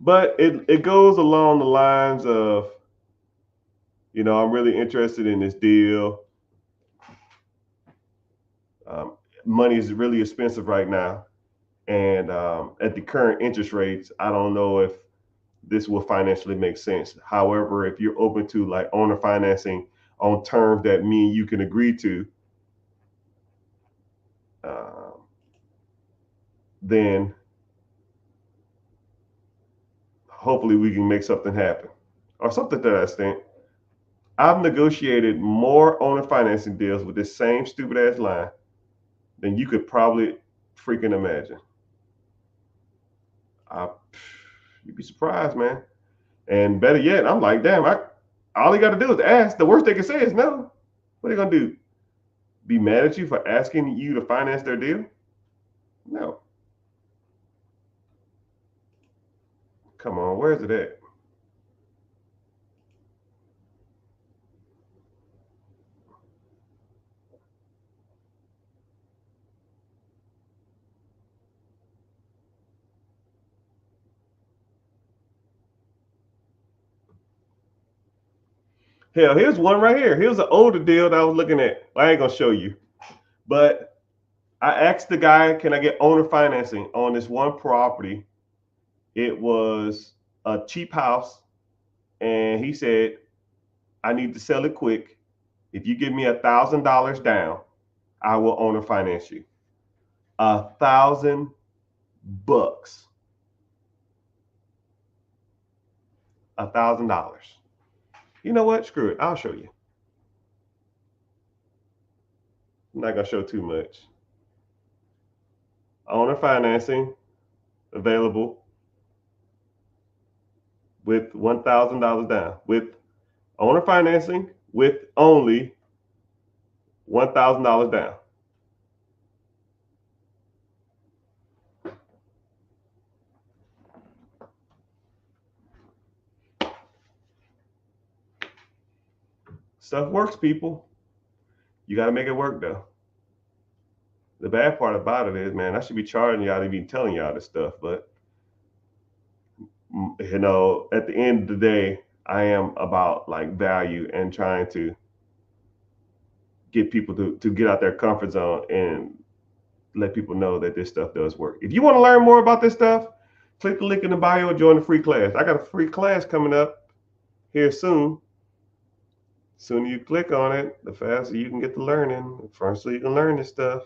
But it goes along the lines of, I'm really interested in this deal. Um, Money is really expensive right now, and at the current interest rates, I don't know if this will financially make sense. However, if you're open to like owner financing on terms that me and you can agree to, um, then hopefully we can make something happen or something to that extent. I've negotiated more owner financing deals with this same stupid ass line than you could probably freaking imagine. I, you'd be surprised, man. And better yet, I'm like, damn, all you got to do is ask. The worst they can say is no. What are they gonna do? Be mad at you for asking you to finance their deal? No. Come on, where's it at? Hell, here's one right here. Here's an older deal that I was looking at. I ain't gonna show you, but I asked the guy, "Can I get owner financing on this one property?" It was a cheap house, and he said, "I need to sell it quick. If you give me $1,000 down, I will owner finance you." $1,000. $1,000. You know what? Screw it. I'll show you. I'm not gonna show too much. Owner financing available with $1,000 down. With owner financing with only $1,000 down. Stuff works, people. You got to make it work though. The bad part about it is, man, I should be charging y'all to be telling y'all this stuff, but at the end of the day, I am about like value and trying to get people to get out their comfort zone and let people know that this stuff does work. If you want to learn more about this stuff, click the link in the bio and join the free class. I got a free class coming up here soon. Sooner you click on it, the faster you can get to learning. The faster you can learn this stuff.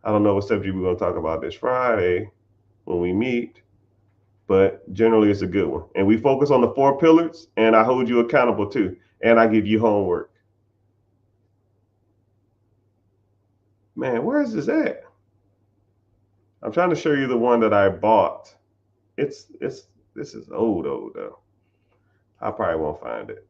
I don't know what subject we're going to talk about this Friday when we meet, but generally it's a good one. And we focus on the 4 pillars, and I hold you accountable too. And I give you homework. Man, where is this at? I'm trying to show you the one that I bought. It's this is old though. I probably won't find it.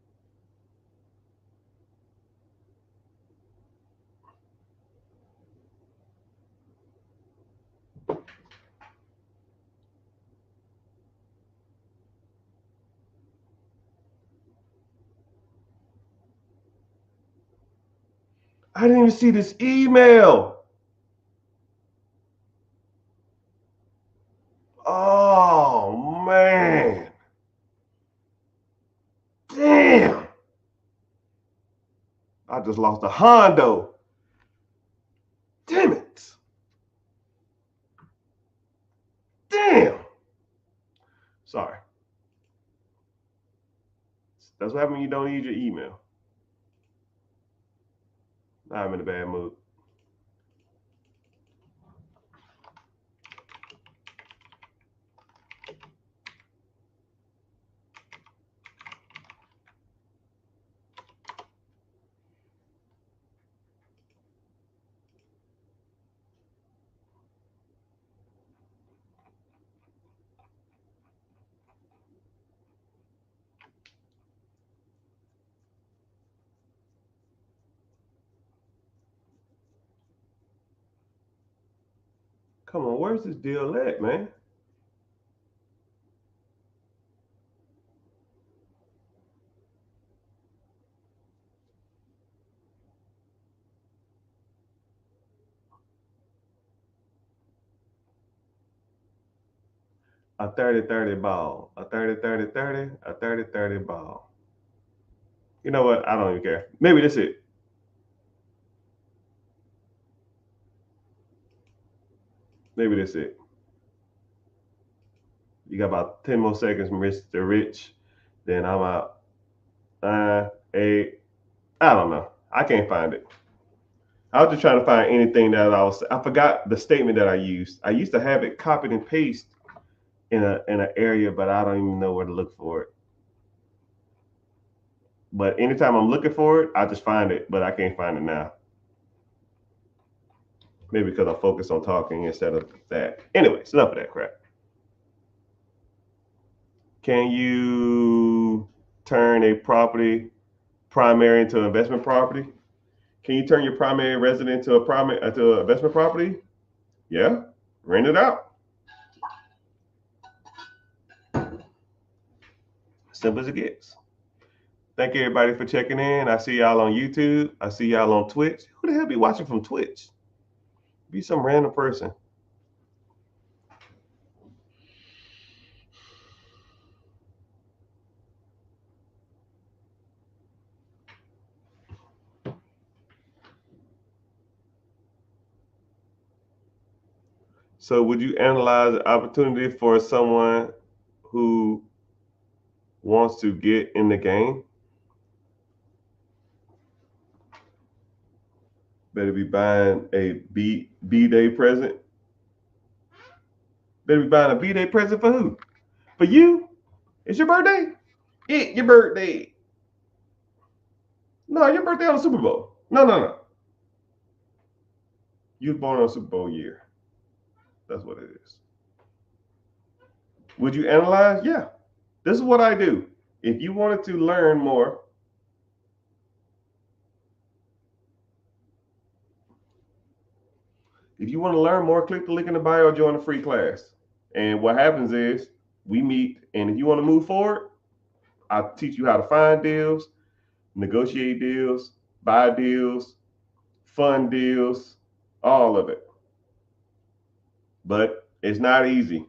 I didn't even see this email. Oh man. Damn. I just lost a Hondo. Damn it. Damn. Sorry. That's what happens when you don't use your email. Now I'm in a bad mood. Come on, where's this deal at, man? A 30-30 ball. A 30-30-30. A 30-30 ball. You know what? I don't even care. Maybe that's it. Maybe that's it. You got about 10 more seconds, Mr. Rich. Then I'm out. 8. I don't know. I can't find it. I was just trying to find anything that I forgot the statement that I used. I used to have it copied and paste in an area, but I don't even know where to look for it. But anytime I'm looking for it, I just find it, but I can't find it now. Maybe because I'm focused on talking instead of that. Anyways, enough of that crap. Can you turn a property primary into investment property? Can you turn your primary residence to an investment property? Yeah, rent it out. Simple as it gets. Thank you everybody for checking in. I see y'all on YouTube. I see y'all on Twitch. Who the hell be watching from Twitch? Be some random person. So would you analyze the opportunity for someone who wants to get in the game? Better be buying a B-Day present. Better be buying a B-Day present for who? For you? It's your birthday? It's your birthday. No, your birthday on the Super Bowl. No. You was born on Super Bowl year. That's what it is. Would you analyze? Yeah. This is what I do. If you wanted to learn more, click the link in the bio, join the free class. And what happens is we meet, and if you want to move forward, I teach you how to find deals, negotiate deals, buy deals, fund deals, all of it. But it's not easy.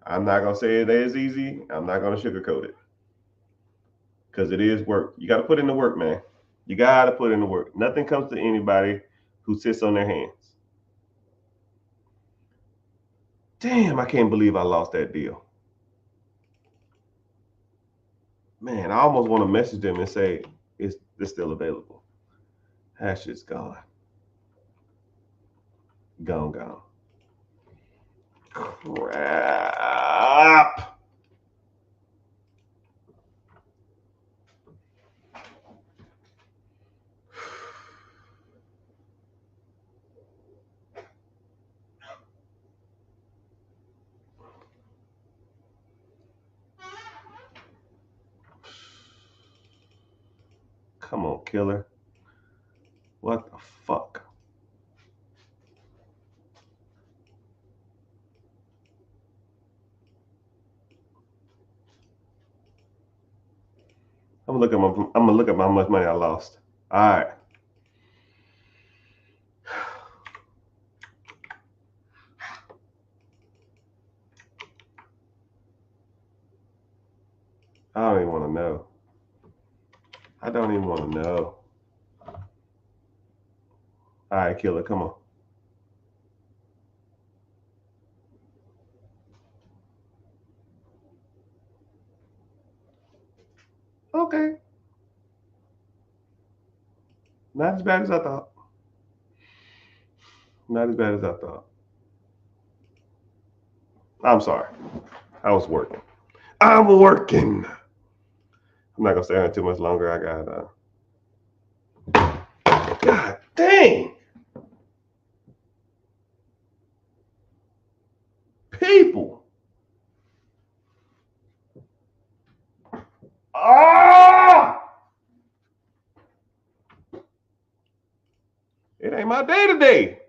I'm not going to say it is easy. I'm not going to sugarcoat it. Because it is work. You got to put in the work, man. You got to put in the work. Nothing comes to anybody who sits on their hands. Damn, I can't believe I lost that deal. Man, I almost want to message them and say, it's still available. That shit's gone. Gone. Crap. Come on, killer. What the fuck? I'm gonna look at how much money I lost. All right. I don't even want to know. I don't even want to know. All right, killer, come on. Okay. Not as bad as I thought. Not as bad as I thought. I'm sorry. I was working. I'm working. I'm not gonna stay on too much longer. I got God dang. People. Ah! It ain't my day today.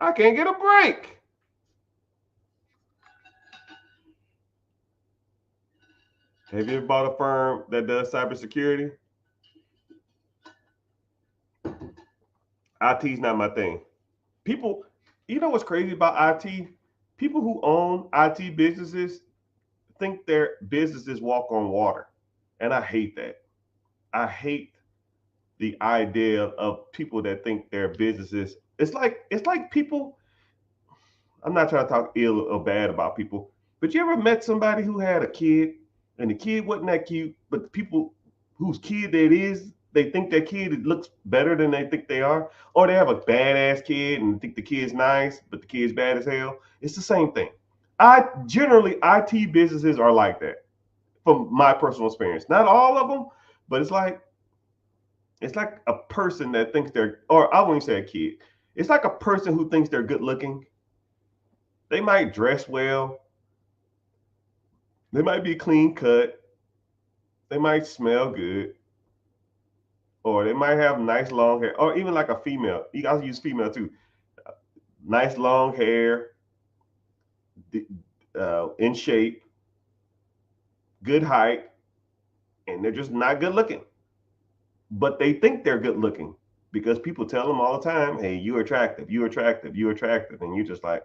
I can't get a break. Have you ever bought a firm that does cybersecurity? IT's not my thing. People, you know what's crazy about IT? People who own IT businesses think their businesses walk on water. And I hate that. I hate the idea of people that think their businesses, it's like people, I'm not trying to talk ill or bad about people, but you ever met somebody who had a kid and the kid wasn't that cute, but the people whose kid that is, they think that kid looks better than they think they are, or they have a badass kid and think the kid's nice, but the kid's bad as hell. It's the same thing. I generally IT businesses are like that from my personal experience. Not all of them, but it's like a person that thinks they're, or I wouldn't say a kid. It's like a person who thinks they're good looking. They might dress well. They might be clean cut. They might smell good. Or they might have nice long hair. Or even like a female. You guys use female too. Nice long hair, in shape, good height, and they're just not good looking. But they think they're good looking because people tell them all the time, hey, you're attractive, you're attractive, you're attractive. And you're just like,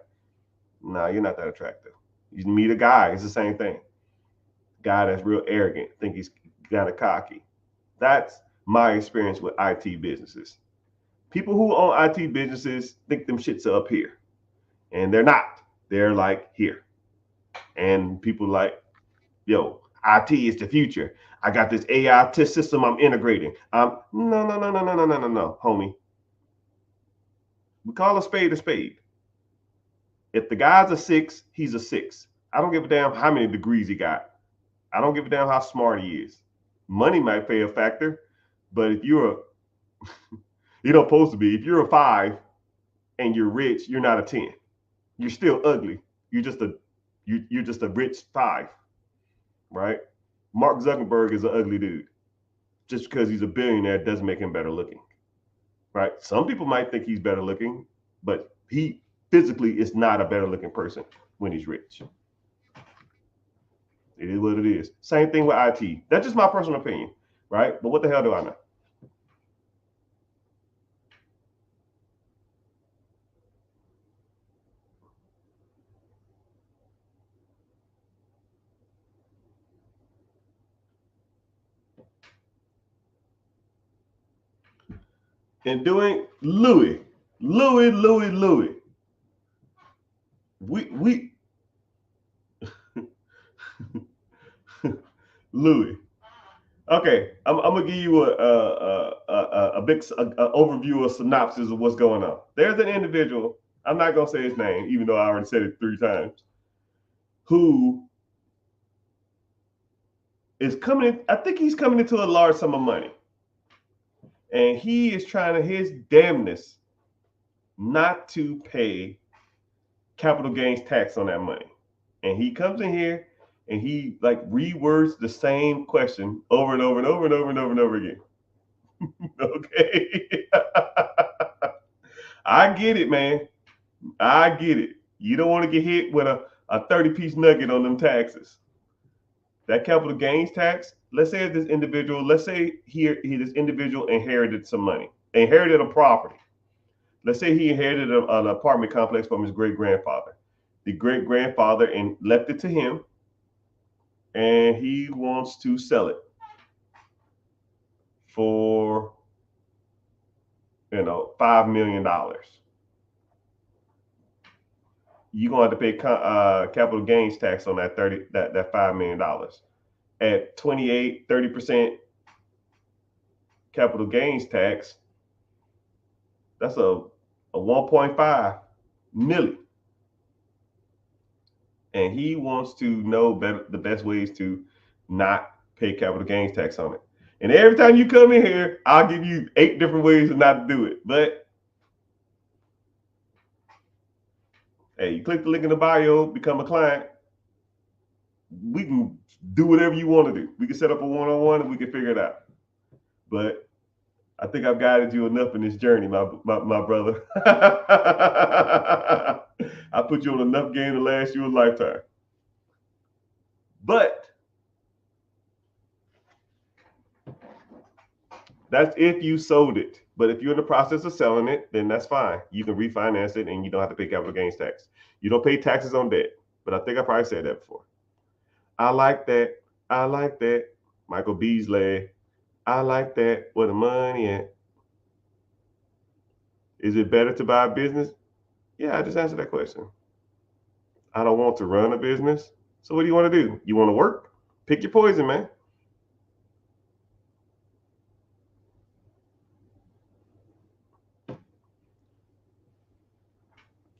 nah, you're not that attractive. You meet a guy, it's the same thing. Guy that's real arrogant, think he's kind of cocky. That's my experience with IT businesses. People who own IT businesses think them shits are up here, and they're not. They're like here. And people like, yo, IT is the future. I got this AI test system I'm integrating. No, no, no, no, no, no, no, no, no, homie. We call a spade a spade. If the guy's a 6, he's a 6. I don't give a damn how many degrees he got. I don't give a damn how smart he is. Money might play a factor, but if you're a, you don't supposed to be. If you're a 5 and you're rich, you're not a 10. You're still ugly. You're just a rich 5, right? Mark Zuckerberg is an ugly dude. Just because he's a billionaire doesn't make him better looking, right? Some people might think he's better looking, but he physically is not a better looking person when he's rich. It is what it is. Same thing with IT. That's just my personal opinion, right? But what the hell do I know? And doing Louis. We Louis. Okay, I'm gonna give you a big overview, a synopsis of what's going on. There's an individual. I'm not gonna say his name, even though I already said it 3 times. Who is coming in? I think he's coming into a large sum of money, and he is trying to his damnness not to pay capital gains tax on that money. And he comes in here and he like rewords the same question over and over and over and over and over and over again. Okay. I get it, man. I get it. You don't want to get hit with a 30-piece nugget on them taxes. That capital gains tax, let's say this individual, let's say this individual inherited some money, inherited a property. Let's say he inherited an apartment complex from his great grandfather. The great grandfather and left it to him, and he wants to sell it for $5 million. You're gonna have to pay capital gains tax on that $5 million at 28-30% capital gains tax. That's a 1.5 million. And he wants to know the best ways to not pay capital gains tax on it. And every time you come in here, I'll give you 8 different ways not to do it. But hey, you click the link in the bio, become a client. We can do whatever you want to do. We can set up a one-on-one and we can figure it out. But I think I've guided you enough in this journey, my brother. I put you on enough game to last you a lifetime. But that's if you sold it. But if you're in the process of selling it, then that's fine. You can refinance it and you don't have to pay capital gains tax. You don't pay taxes on debt. But I think I probably said that before. I like that. I like that. Michael Beasley. I like that. Where the money at? Is it better to buy a business? Yeah, I just answered that question. I don't want to run a business. So what do you want to do? You want to work? Pick your poison, man.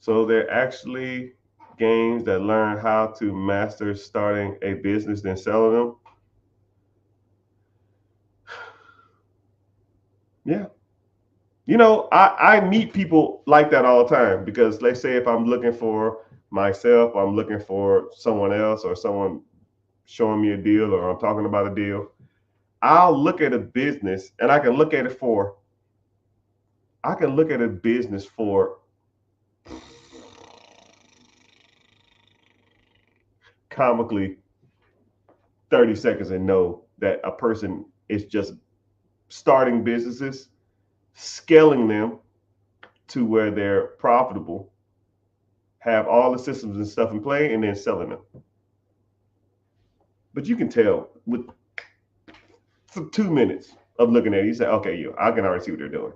So they're actually games that learn how to master starting a business then selling them. Yeah. I meet people like that all the time because let's say if I'm looking for myself, I'm looking for someone else or someone showing me a deal or I'm talking about a deal, I'll look at a business and I can look at a business for comically 30 seconds and know that a person is just starting businesses, scaling them to where they're profitable, have all the systems and stuff in play, and then selling them. But you can tell with 2 minutes of looking at it, you say, okay, I can already see what they're doing.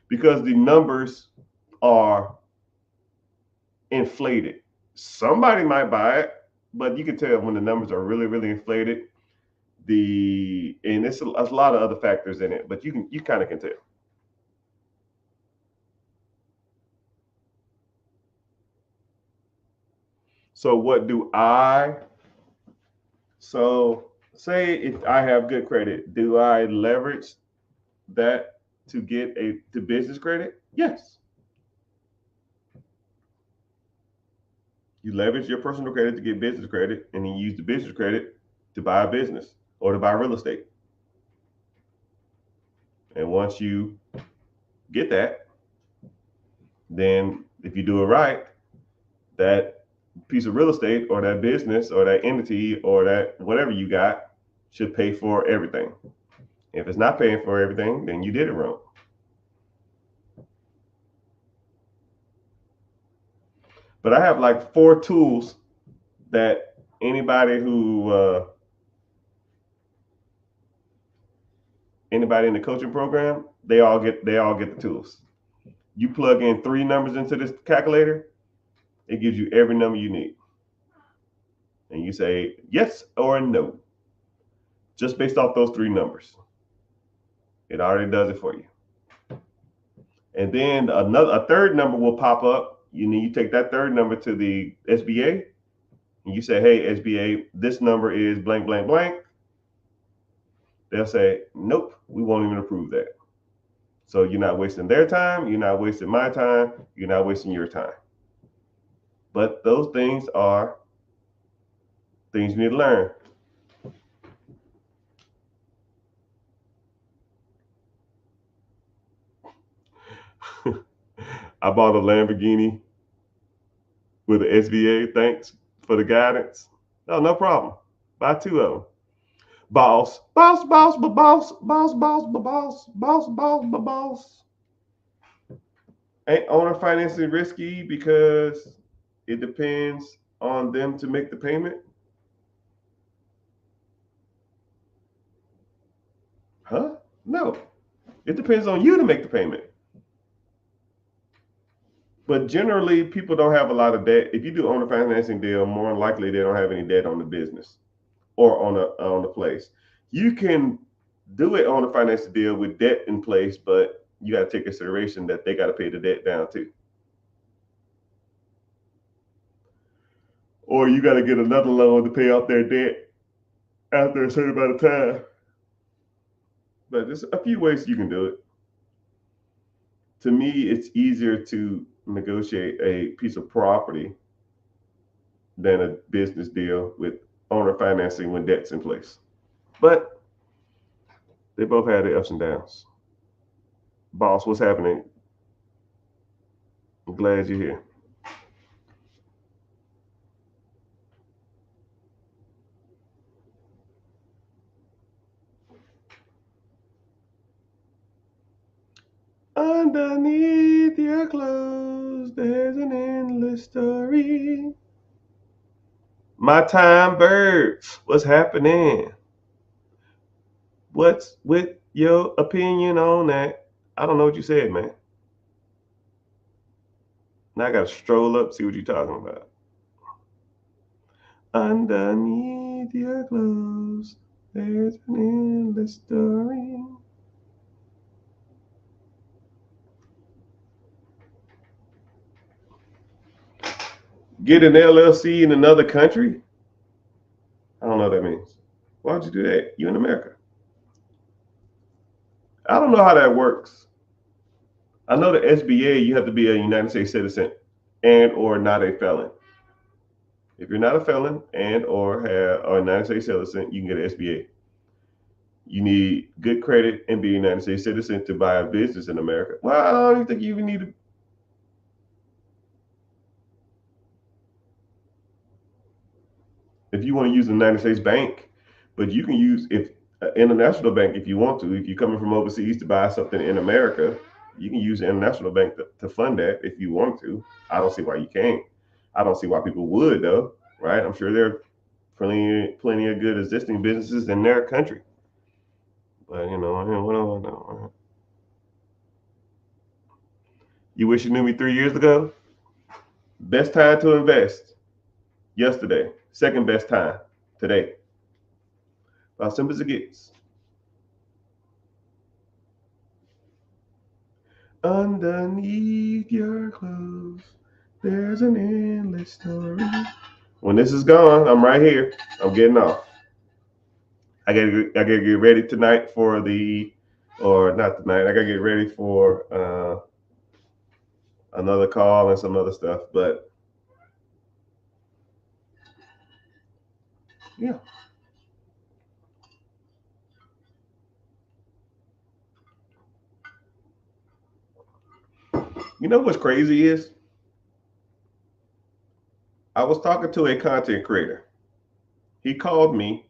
Because the numbers are inflated. Somebody might buy it, but you can tell when the numbers are really, really inflated. And it's a lot of other factors in it, but you kind of can tell. So what do I? So say if I have good credit, do I leverage that to get to business credit? Yes. You leverage your personal credit to get business credit, and then you use the business credit to buy a business or to buy real estate. And once you get that, then if you do it right, that piece of real estate or that business or that entity or that whatever you got should pay for everything. If it's not paying for everything, then you did it wrong. But I have like 4 tools that anybody in the coaching program, they all get the tools. You plug in 3 numbers into this calculator, it gives you every number you need. And you say yes or no, just based off those 3 numbers. It already does it for you. And then a third number will pop up. You take that third number to the SBA, and you say, "Hey, SBA, this number is blank, blank, blank." They'll say, "Nope, we won't even approve that." So you're not wasting their time. You're not wasting my time. You're not wasting your time. But those things are things you need to learn. I bought a Lamborghini with an SBA. Thanks for the guidance. No problem. Buy 2 of them. Boss, boss, boss, boss, boss, boss, boss, boss, boss, boss. Ain't owner financing risky because it depends on them to make the payment? Huh? No. It depends on you to make the payment. But generally, people don't have a lot of debt. If you do owner financing deal, more than likely they don't have any debt on the business or on the place. You can do it on a financing deal with debt in place, but you got to take consideration that they got to pay the debt down too. Or you got to get another loan to pay off their debt after a certain amount of time. But there's a few ways you can do it. To me, it's easier to negotiate a piece of property than a business deal with owner financing when debt's in place. But they both had their ups and downs. Boss, what's happening? I'm glad you're here. Underneath your clothes, there's an endless story. My time bird, what's happening? What's with your opinion on that? I don't know what you said, man. Now I gotta stroll up, see what you're talking about. Underneath your clothes, there's an endless story. Get an LLC in another country? I don't know what that means. Why would you do that? You in America. I don't know how that works. I know the SBA, you have to be a United States citizen and or not a felon. If you're not a felon and or have a United States citizen, you can get an SBA. You need good credit and be a United States citizen to buy a business in America. Well, I don't even think you even need to. If you want to use the United States bank, but you can use if international bank if you want to. If you're coming from overseas to buy something in America, you can use the international bank to fund that if you want to. I don't see why you can't. I don't see why people would though, right? I'm sure there are plenty of good existing businesses in their country. But what do I know? You wish you knew me 3 years ago? Best time to invest yesterday. Second best time today. About simple as it gets. Underneath your clothes, there's an endless story. When this is gone, I'm right here. I'm getting off. I gotta get ready tonight for or not tonight. I gotta get ready for another call and some other stuff. But yeah. You know what's crazy is I was talking to a content creator. He called me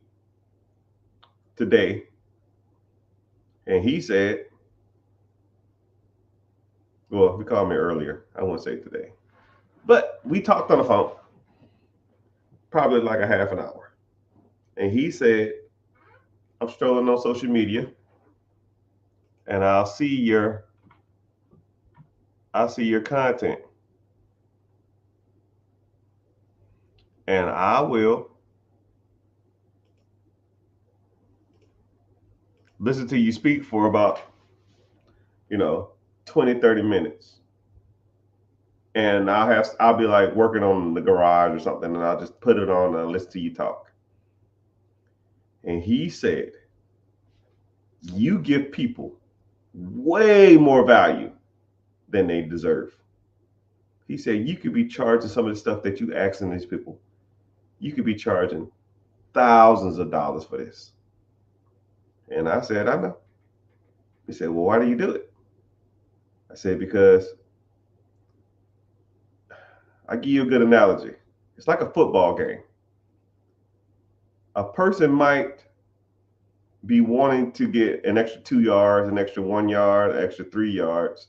today and he said, well, he called me earlier. I won't say today. But we talked on the phone probably like a half an hour. And he said, I'm strolling on social media and I'll see your content. And I will listen to you speak for about, 20, 30 minutes. And I'll be like working on the garage or something, and I'll just put it on and listen to you talk. And he said, you give people way more value than they deserve. He said, you could be charging some of the stuff that you asking these people. You could be charging thousands of dollars for this. And I said, I know. He said, well, why do you do it? I said, because I give you a good analogy. It's like a football game. A person might be wanting to get an extra 2 yards, an extra 1 yard, an extra 3 yards.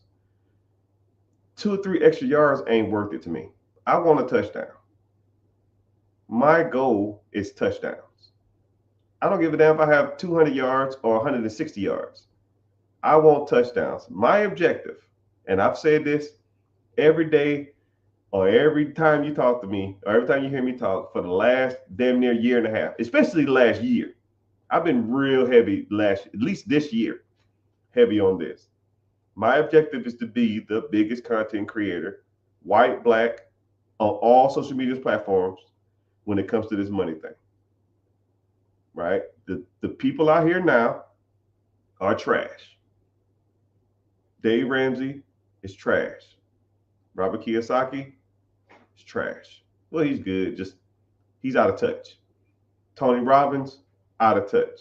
2 or 3 extra yards ain't worth it to me. I want a touchdown. My goal is touchdowns. I don't give a damn if I have 200 yards or 160 yards. I want touchdowns. My objective, and I've said this every day or every time you talk to me or every time you hear me talk for the last damn near year and a half, especially the last year. I've been real heavy at least this year, heavy on this. My objective is to be the biggest content creator, white, black, on all social media platforms when it comes to this money thing. Right? The people out here now are trash. Dave Ramsey is trash. Robert Kiyosaki is trash. Well, he's good, just he's out of touch. Tony Robbins, out of touch.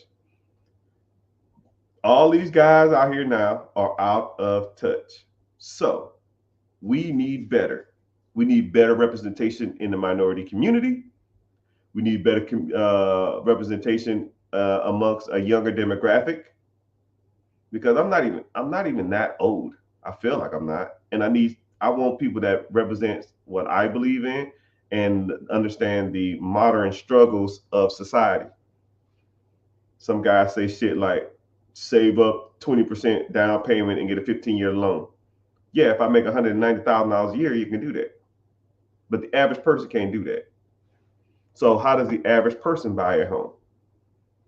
All these guys out here now are out of touch. So we need better. We need better representation in the minority community. We need better representation amongst a younger demographic. Because I'm not even that old. I feel like I'm not. And I want people that represents what I believe in and understand the modern struggles of society. Some guys say shit like save up 20% down payment and get a 15-year loan. Yeah, if I make $190,000 a year, you can do that. But the average person can't do that. So how does the average person buy a home?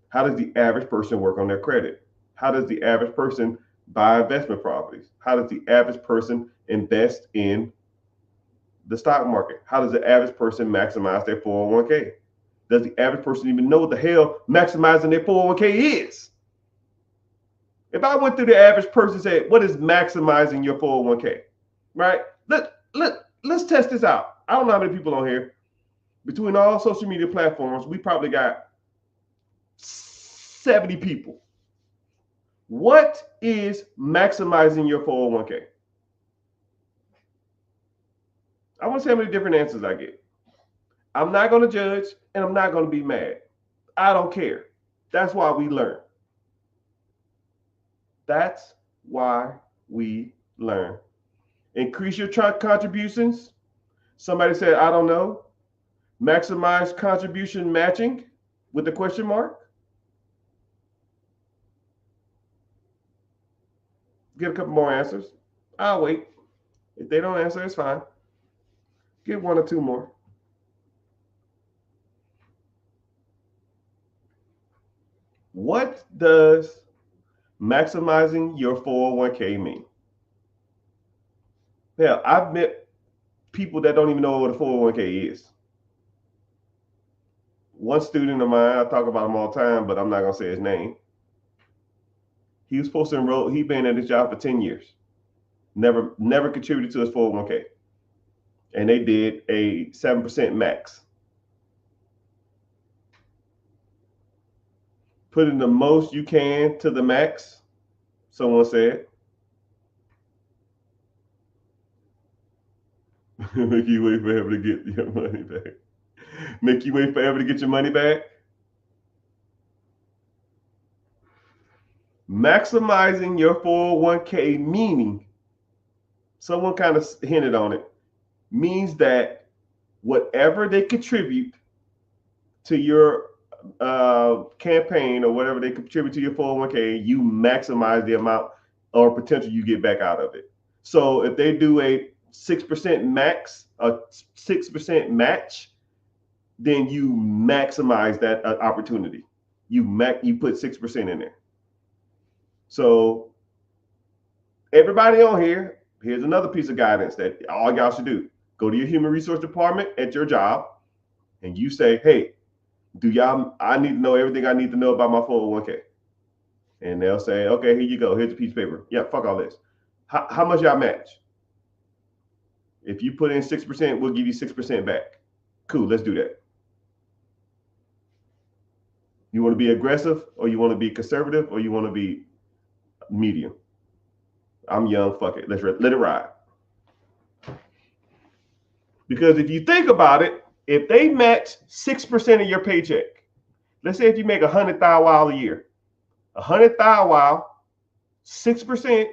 How does the average person work on their credit? How does the average person buy investment properties? How does the average person invest in the stock market? How does the average person maximize their 401k? Does the average person even know what the hell maximizing their 401k is? If I went through the average person and said, what is maximizing your 401k? Right? Let's test this out. I don't know how many people on here. Between all social media platforms, we probably got 70 people. What is maximizing your 401k? I want to see how many different answers I get. I'm not going to judge and I'm not going to be mad. I don't care. That's why we learn. That's why we learn. Increase your contributions. Somebody said, I don't know. Maximize contribution matching with the question mark. Get a couple more answers. I'll wait. If they don't answer, it's fine. Get one or two more. What does maximizing your 401k mean? Hell, I've met people that don't even know what a 401k is. One student of mine, I talk about him all the time, but I'm not going to say his name. He was supposed to enroll, he'd been at his job for 10 years. Never contributed to his 401k. And they did a 7% max. Put in the most you can to the max, someone said. Make you wait forever to get your money back. Make you wait forever to get your money back. Maximizing your 401k meaning, someone kind of hinted on it, means that whatever they contribute to your campaign or whatever they contribute to your 401k, you maximize the amount or potential you get back out of it. So if they do a 6% max, a 6% match, then you maximize that opportunity. You put 6% in there. So everybody on here, here's another piece of guidance that all y'all should do. Go to your human resource department at your job and you say, hey, I need to know everything I need to know about my 401k. And they'll say, okay, here you go. Here's a piece of paper. Yeah, fuck all this. How much y'all match? If you put in 6%, we'll give you 6% back. Cool, let's do that. You want to be aggressive or you want to be conservative or you want to be medium? I'm young, fuck it. Let it ride. Because if you think about it, if they match 6% of your paycheck, let's say if you make $100,000 a year, 100,000, 6%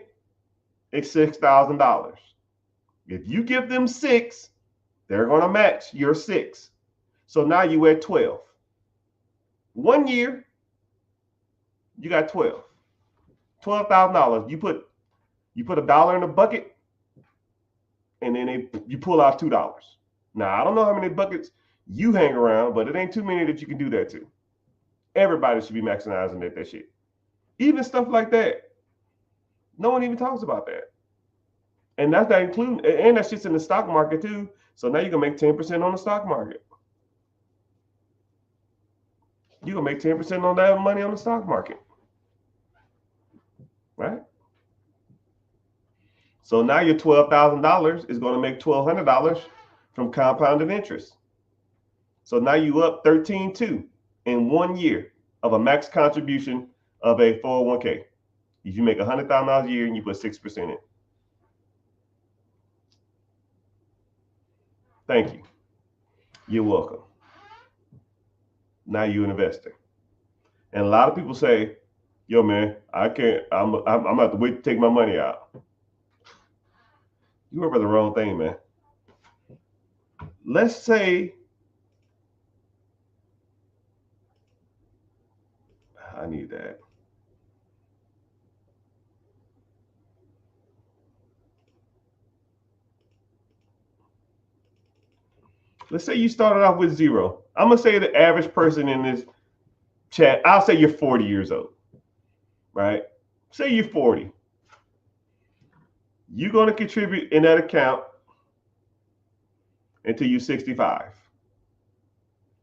is $6,000. If you give them 6, they're going to match your 6. So now you at 12. 1 year, you got 12. $12,000. You put $1 in a bucket, and then you pull out $2. Now I don't know how many buckets you hang around, but it ain't too many that you can do that to. Everybody should be maximizing that shit. Even stuff like that. No one even talks about that. And that's not including, and that shit's in the stock market too. So now you can make 10% on the stock market. You can make 10% on that money on the stock market. Right? So now your $12,000 is going to make $1,200 from compounded interest. So now you up 13.2 in 1 year of a max contribution of a 401k. If you make $100,000 a year and you put 6% in. Thank you. You're welcome. Now you're an investor. And a lot of people say, yo, man, I can't, I'm going to have to wait to take my money out. You worry about the wrong thing, man. Let's say I need that. Let's say you started off with zero. I'm gonna say the average person in this chat, I'll say you're 40 years old, right? Say you're 40. You're gonna contribute in that account until you're 65.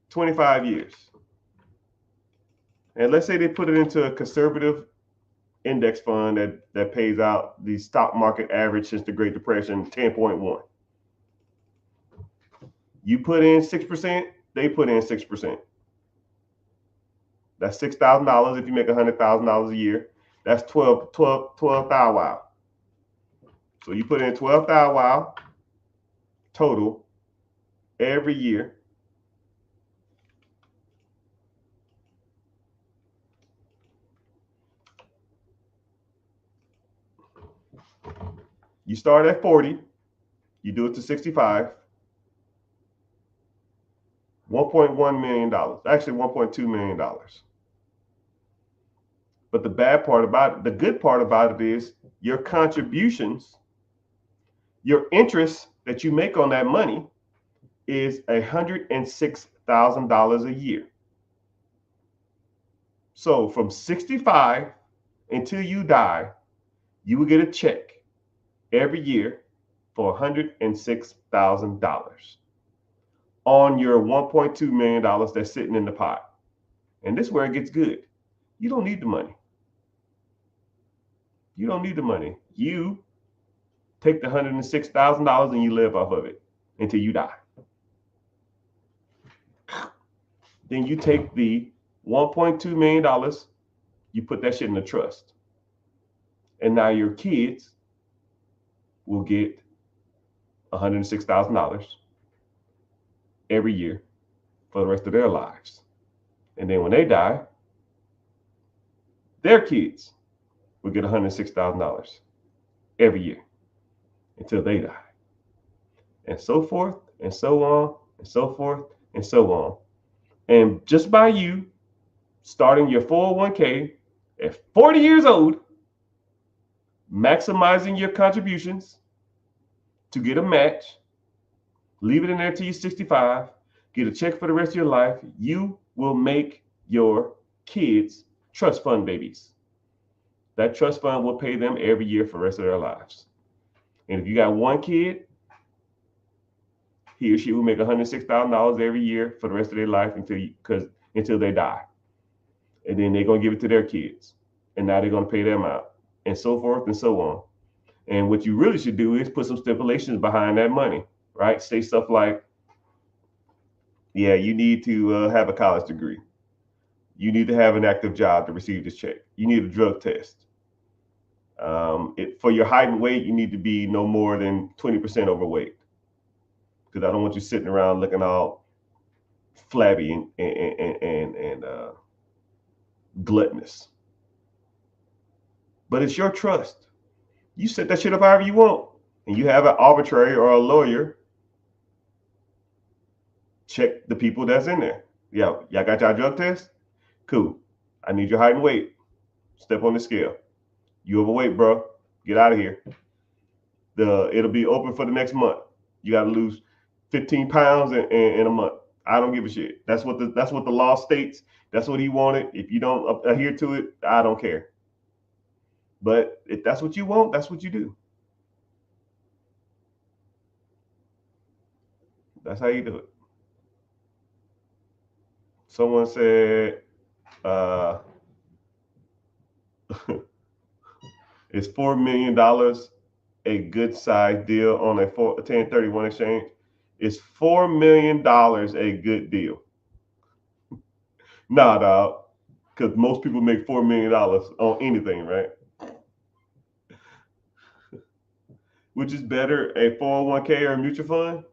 25 years. And let's say they put it into a conservative index fund that pays out the stock market average since the Great Depression, 10.1. You put in 6%, they put in 6%. That's $6,000 if you make $100,000 a year. That's 12 thou wow. So you put in 12 thou wow total every year. You start at 40, you do it to 65, $1.1 million, actually $1.2 million. But the bad part about it, the good part about it is your contributions, your interest that you make on that money is $106,000 a year. So from 65 until you die, you will get a check every year for $106,000 on your $1.2 million that's sitting in the pot. And this is where it gets good. You don't need the money. You don't need the money. You take the $106,000 and you live off of it until you die. Then you take the $1.2 million, you put that shit in the trust. And now your kids will get $106,000 every year for the rest of their lives. And then when they die, their kids will get $106,000 every year until they die. And so forth, and so on, and so forth, and so on. And just by you starting your 401k at 40 years old, maximizing your contributions to get a match, leave it in there till you're 65, get a check for the rest of your life, you will make your kids trust fund babies. That trust fund will pay them every year for the rest of their lives. And if you got one kid, he or she will make $106,000 every year for the rest of their life until they die. And then they're going to give it to their kids. And now they're going to pay them out. And so forth and so on. And what you really should do is put some stipulations behind that money, right? Say stuff like, yeah, you need to have a college degree. You need to have an active job to receive this check. You need a drug test. For your height and weight, you need to be no more than 20% overweight. Because I don't want you sitting around looking all flabby and gluttonous. But it's your trust. You set that shit up however you want. And you have an arbitrary or a lawyer check the people that's in there. Yeah, y'all got y'all drug test? Cool. I need your height and weight. Step on the scale. You overweight, bro. Get out of here. It'll be open for the next month. You got to lose 15 pounds in a month. I don't give a shit. That's what the law states. That's what he wanted. If you don't adhere to it, I don't care. But if that's what you want, that's what you do. That's how you do it. Someone said, is $4 million a good size deal on a 1031 exchange? Is $4 million a good deal? Nah, dog. Because most people make $4 million on anything, right? Which is better, a 401k or a mutual fund?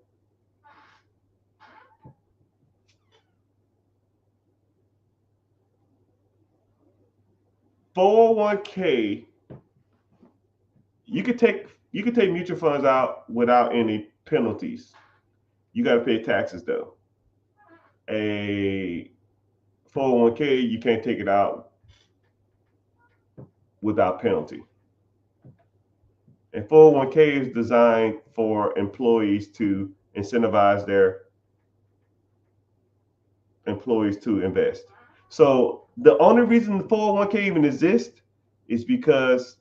401k, you could take You can take mutual funds out without any penalties. You got to pay taxes though. A 401k, you can't take it out without penalty. And 401k is designed for employees to incentivize their employees to invest. So the only reason the 401k even exists is because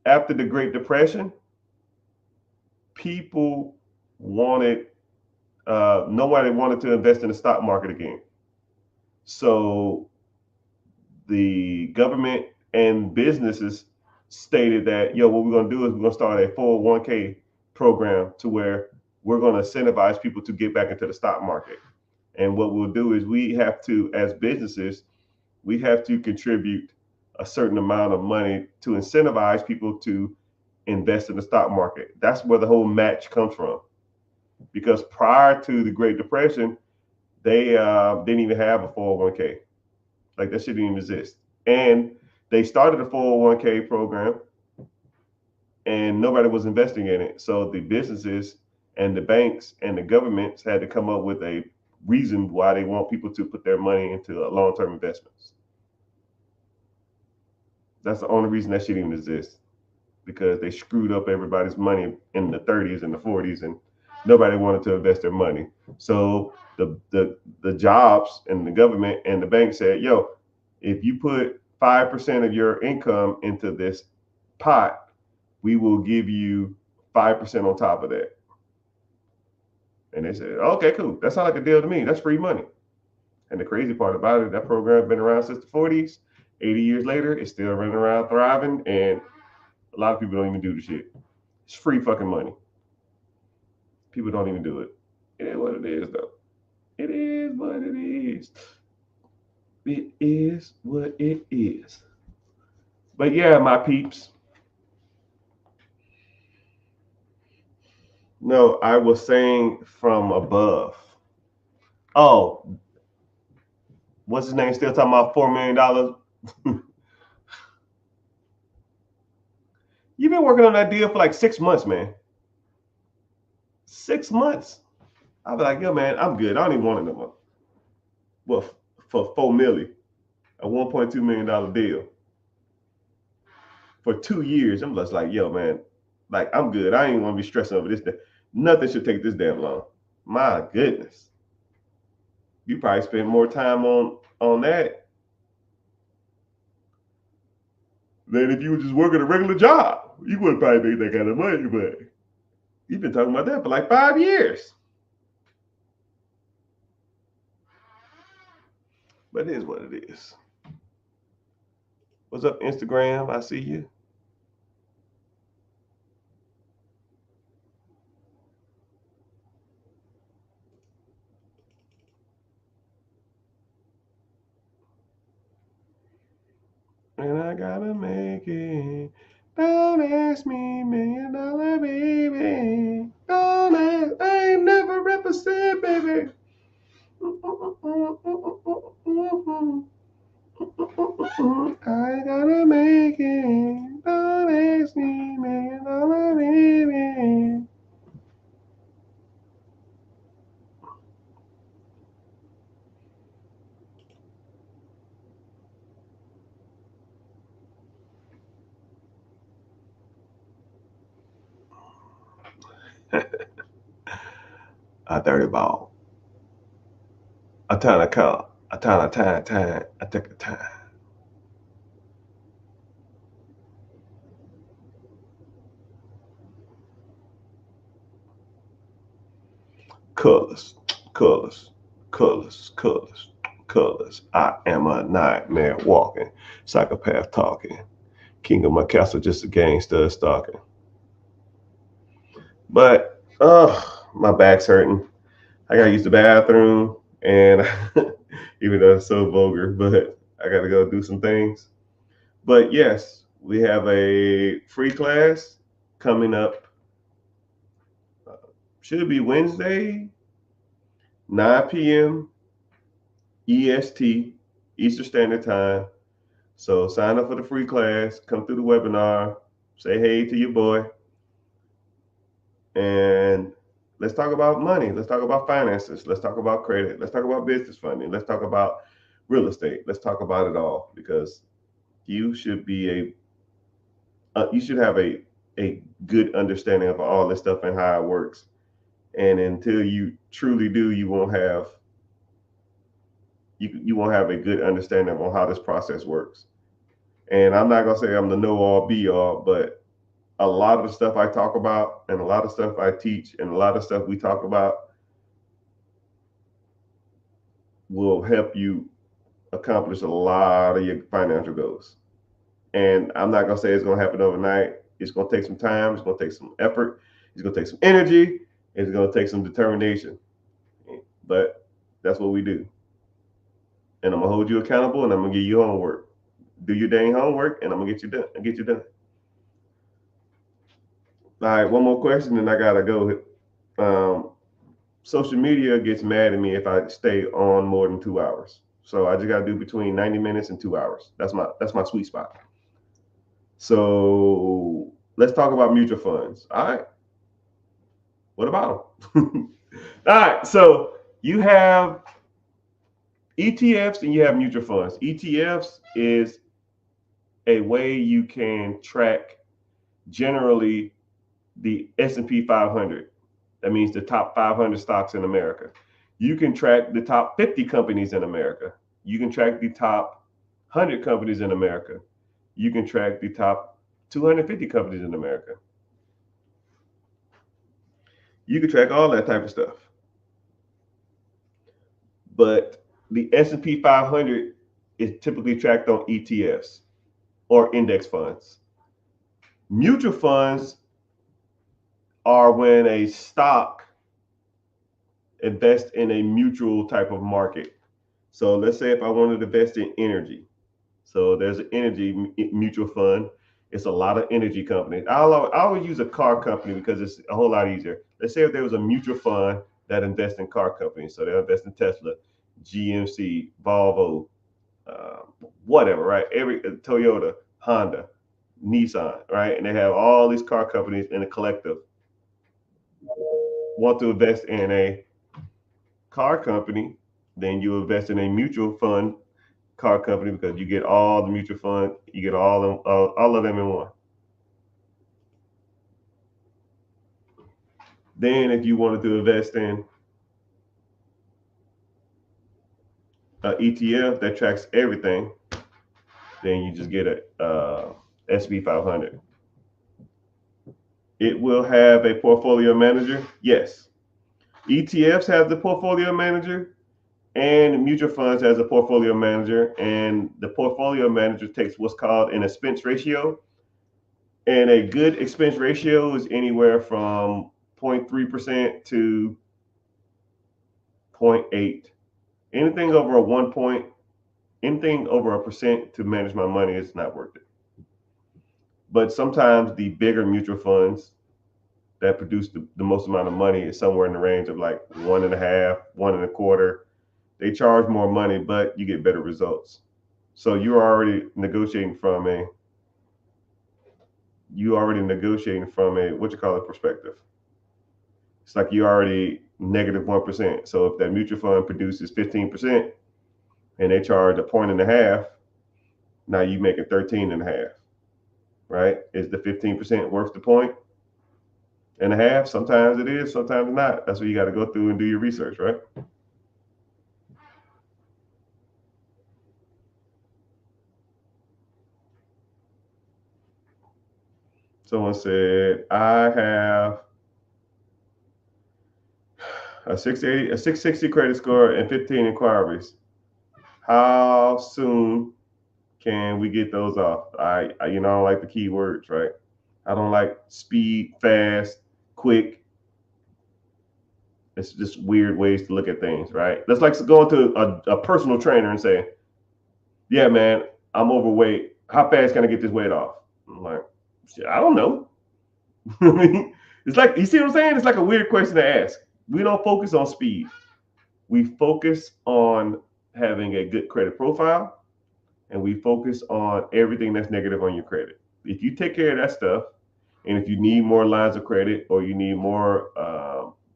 after the Great Depression, people wanted nobody wanted to invest in the stock market again. So the government and businesses stated that, yo, what we're going to do is we're going to start a 401k program to where we're going to incentivize people to get back into the stock market. And what we'll do is we have to, as businesses, we have to contribute a certain amount of money to incentivize people to invest in the stock market. That's where the whole match comes from. Because prior to the Great Depression, they didn't even have a 401k. Like that shit didn't even exist. And they started a 401k program and nobody was investing in it. So the businesses and the banks and the governments had to come up with a reason why they want people to put their money into long-term investments. That's the only reason that shit even exists, because they screwed up everybody's money in the 30s and the 40s, and nobody wanted to invest their money. So the jobs and the government and the bank said, yo, if you put 5% of your income into this pot, we will give you 5% on top of that. And they said, okay, cool. That sounds like a deal to me. That's free money. And the crazy part about it, that program's been around since the 40s. 80 years later, it's still running around thriving, and a lot of people don't even do the shit. It's free fucking money. People don't even do it. It is what it is, though. It is what it is. It is what it is. But yeah, my peeps. No, I was saying from above. Oh, what's his name? Still talking about $4 million? You've been working on that deal for like 6 months, man. 6 months. I'll be like, yo, man, I'm good. I don't even want it no more. Well, for $4 million, a $1.2 million deal for 2 years, I'm just like, yo, man, like I'm good. I ain't want to be stressing over this. Nothing should take this damn long. My goodness. You probably spend more time on that than if you were just working a regular job. You wouldn't probably make that kind of money, but you've been talking about that for like 5 years. But it is what it is. What's up, Instagram? I see you. And I gotta make it. Don't ask me, $1 million baby. Don't ask. I ain't never represent, baby. I gotta make it. Don't ask me, $1 million baby. A dirty ball. A ton of count. A ton of time. I took a time. Colors. I am a nightmare walking, psychopath talking. King of my castle, just a gangster stalking. But my back's hurting. I gotta use the bathroom, and even though it's so vulgar, but I gotta go do some things. But yes, we have a free class coming up. Should be Wednesday, 9 p.m. EST, Eastern Standard Time. So sign up for the free class, come through the webinar, say hey to your boy. And let's talk about money. Let's talk about finances. Let's talk about credit. Let's talk about business funding. Let's talk about real estate. Let's talk about it all, because you should be you should have a good understanding of all this stuff and how it works. And until you truly do, you won't have a good understanding on how this process works. And I'm not gonna say I'm the know all be all, but a lot of the stuff I talk about and a lot of stuff I teach and a lot of stuff we talk about will help you accomplish a lot of your financial goals. And I'm not gonna say it's gonna happen overnight. It's gonna take some time. It's gonna take some effort. It's gonna take some energy. It's gonna take some determination. But that's what we do. And I'm gonna hold you accountable, and I'm gonna give you homework. Do your dang homework, and I'm gonna get you done. I'll get you done. All right, one more question, and I gotta go. Um, Social media gets mad at me if I stay on more than 2 hours. So I just gotta do between 90 minutes and 2 hours. That's my sweet spot. So let's talk about mutual funds. All right. What about them? All right. So you have ETFs and you have mutual funds. ETFs is a way you can track generally the S&P 500. That means the top 500 stocks in America. You can track the top 50 companies in America. You can track the top 100 companies in America. You can track the top 250 companies in America. You can track all that type of stuff. But the S&P 500 is typically tracked on ETFs or index funds. Mutual funds are when a stock invests in a mutual type of market. So let's say if I wanted to invest in energy. So there's an energy mutual fund. It's a lot of energy companies. I always use a car company because it's a whole lot easier. Let's say if there was a mutual fund that invests in car companies. So they invest in Tesla, GMC, Volvo, whatever, right? Every Toyota, Honda, Nissan, right? And they have all these car companies in a collective want to invest in a car company, then you invest in a mutual fund car company because you get all the mutual fund, you get all of them in one. Then, if you wanted to invest in an ETF that tracks everything, then you just get a SP 500. It will have a portfolio manager. Yes, ETFs have the portfolio manager, and mutual funds has a portfolio manager, and the portfolio manager takes what's called an expense ratio. And a good expense ratio is anywhere from 0.3% to 0.8. Anything over a 1 point, anything over a percent to manage my money is not worth it. But sometimes the bigger mutual funds that produce the most amount of money is somewhere in the range of like 1.5, 1.25. They charge more money, but you get better results. So you're already negotiating from a what you call it perspective. It's like you already -1%. So if that mutual fund produces 15% and they charge a point and a half, now you make it 13.5, right? Is the 15% worth the point and a half? Sometimes it is, sometimes not. That's what you got to go through and do your research, right? Someone said, I have a 660 credit score and 15 inquiries. How soon can we get those off? I don't like the key words, right? I don't like speed, fast, quick. It's just weird ways to look at things, right? That's like going to a personal trainer and saying, yeah, man, I'm overweight. How fast can I get this weight off? I'm like, I don't know. It's like, you see what I'm saying? It's like a weird question to ask. We don't focus on speed. We focus on having a good credit profile, and we focus on everything that's negative on your credit. If you take care of that stuff, And if you need more lines of credit or you need more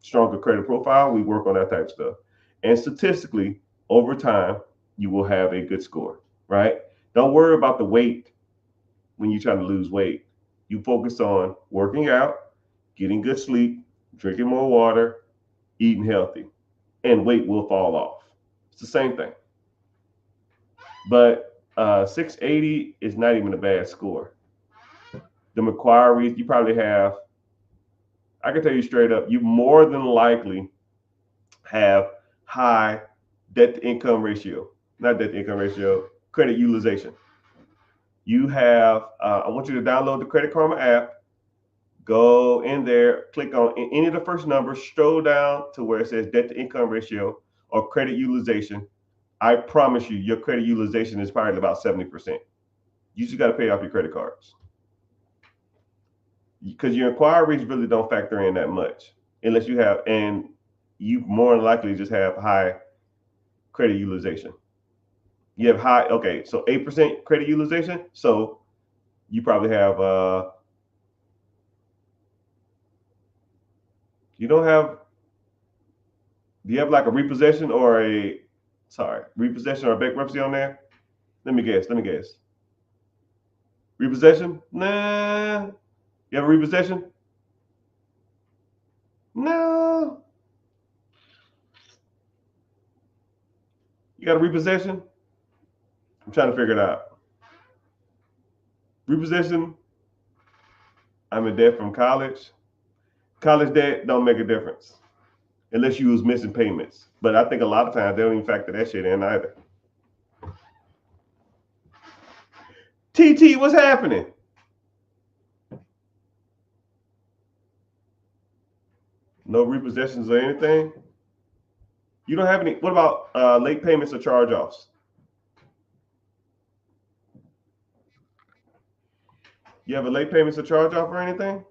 stronger credit profile, we work on that type of stuff. And statistically, over time, you will have a good score, right? Don't worry about the weight when you're trying to lose weight. You focus on working out, getting good sleep, drinking more water, eating healthy, and weight will fall off. It's the same thing. But 680 is not even a bad score. The Macquarie, you probably have, I can tell you straight up, you more than likely have high debt to income ratio, not debt to income ratio, credit utilization. You have, I want you to download the Credit Karma app, go in there, click on any of the first numbers, scroll down to where it says debt to income ratio or credit utilization. I promise you, your credit utilization is probably about 70%. You just got to pay off your credit cards because your inquiries really don't factor in that much unless you have, and you more than likely just have high credit utilization. You have high, okay, so 8% credit utilization. So you probably have, you don't have, do you have like a repossession or repossession or bankruptcy on there? Let me guess. Repossession? Nah. You have a repossession? No. You got a repossession? I'm trying to figure it out. Repossession? I'm in debt from college. College debt don't make a difference unless you was missing payments. But I think a lot of times they don't even factor that shit in either. TT, what's happening? No repossessions or anything? You don't have any. What about late payments or charge-offs? You have a late payments or charge-off or anything?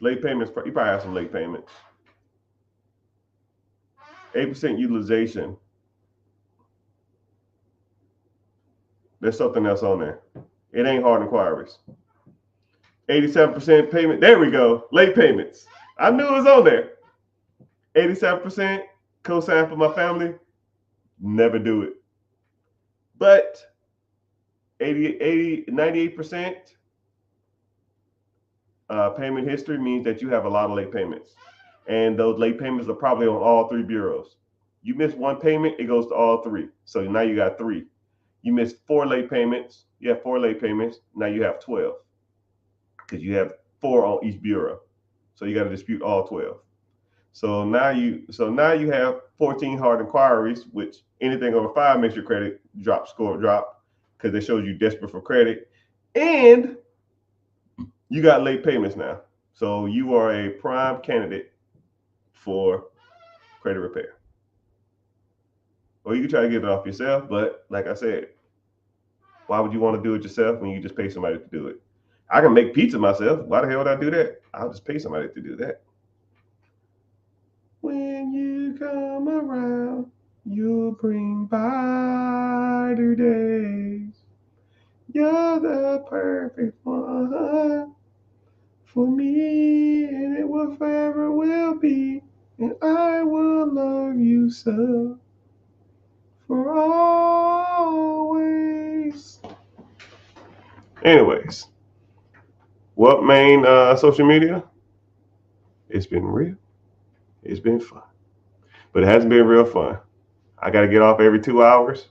Late payments, you probably have some late payments. 8% utilization. There's something else on there. It ain't hard inquiries. 87% payment. There we go. Late payments. I knew it was on there. 87% co-sign for my family. Never do it. But 98% payment history means that you have a lot of late payments. And those late payments are probably on all three bureaus. You miss one payment, it goes to all three. So now you got three. You missed 4 late payments. You have 4 late payments. Now you have 12 because you have 4 on each bureau. So you got to dispute all 12. So now you have 14 hard inquiries, which anything over 5 makes your credit score drop because it shows you desperate for credit. And you got late payments now. So you are a prime candidate for credit repair. Or you can try to get it off yourself, but like I said, why would you want to do it yourself when you just pay somebody to do it? I can make pizza myself. Why the hell would I do that? I'll just pay somebody to do that. When you come around, you'll bring brighter days. You're the perfect one for me, and it will forever will be, and I will love you so for always. Anyways, what main social media? It's been real. It's been fun, but it hasn't been real fun. I got to get off every 2 hours.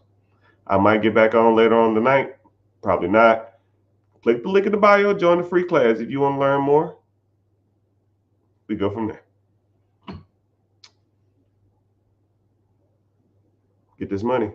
I might get back on later on tonight. Probably not. Click the link in the bio. Join the free class if you want to learn more. We go from there. Get this money.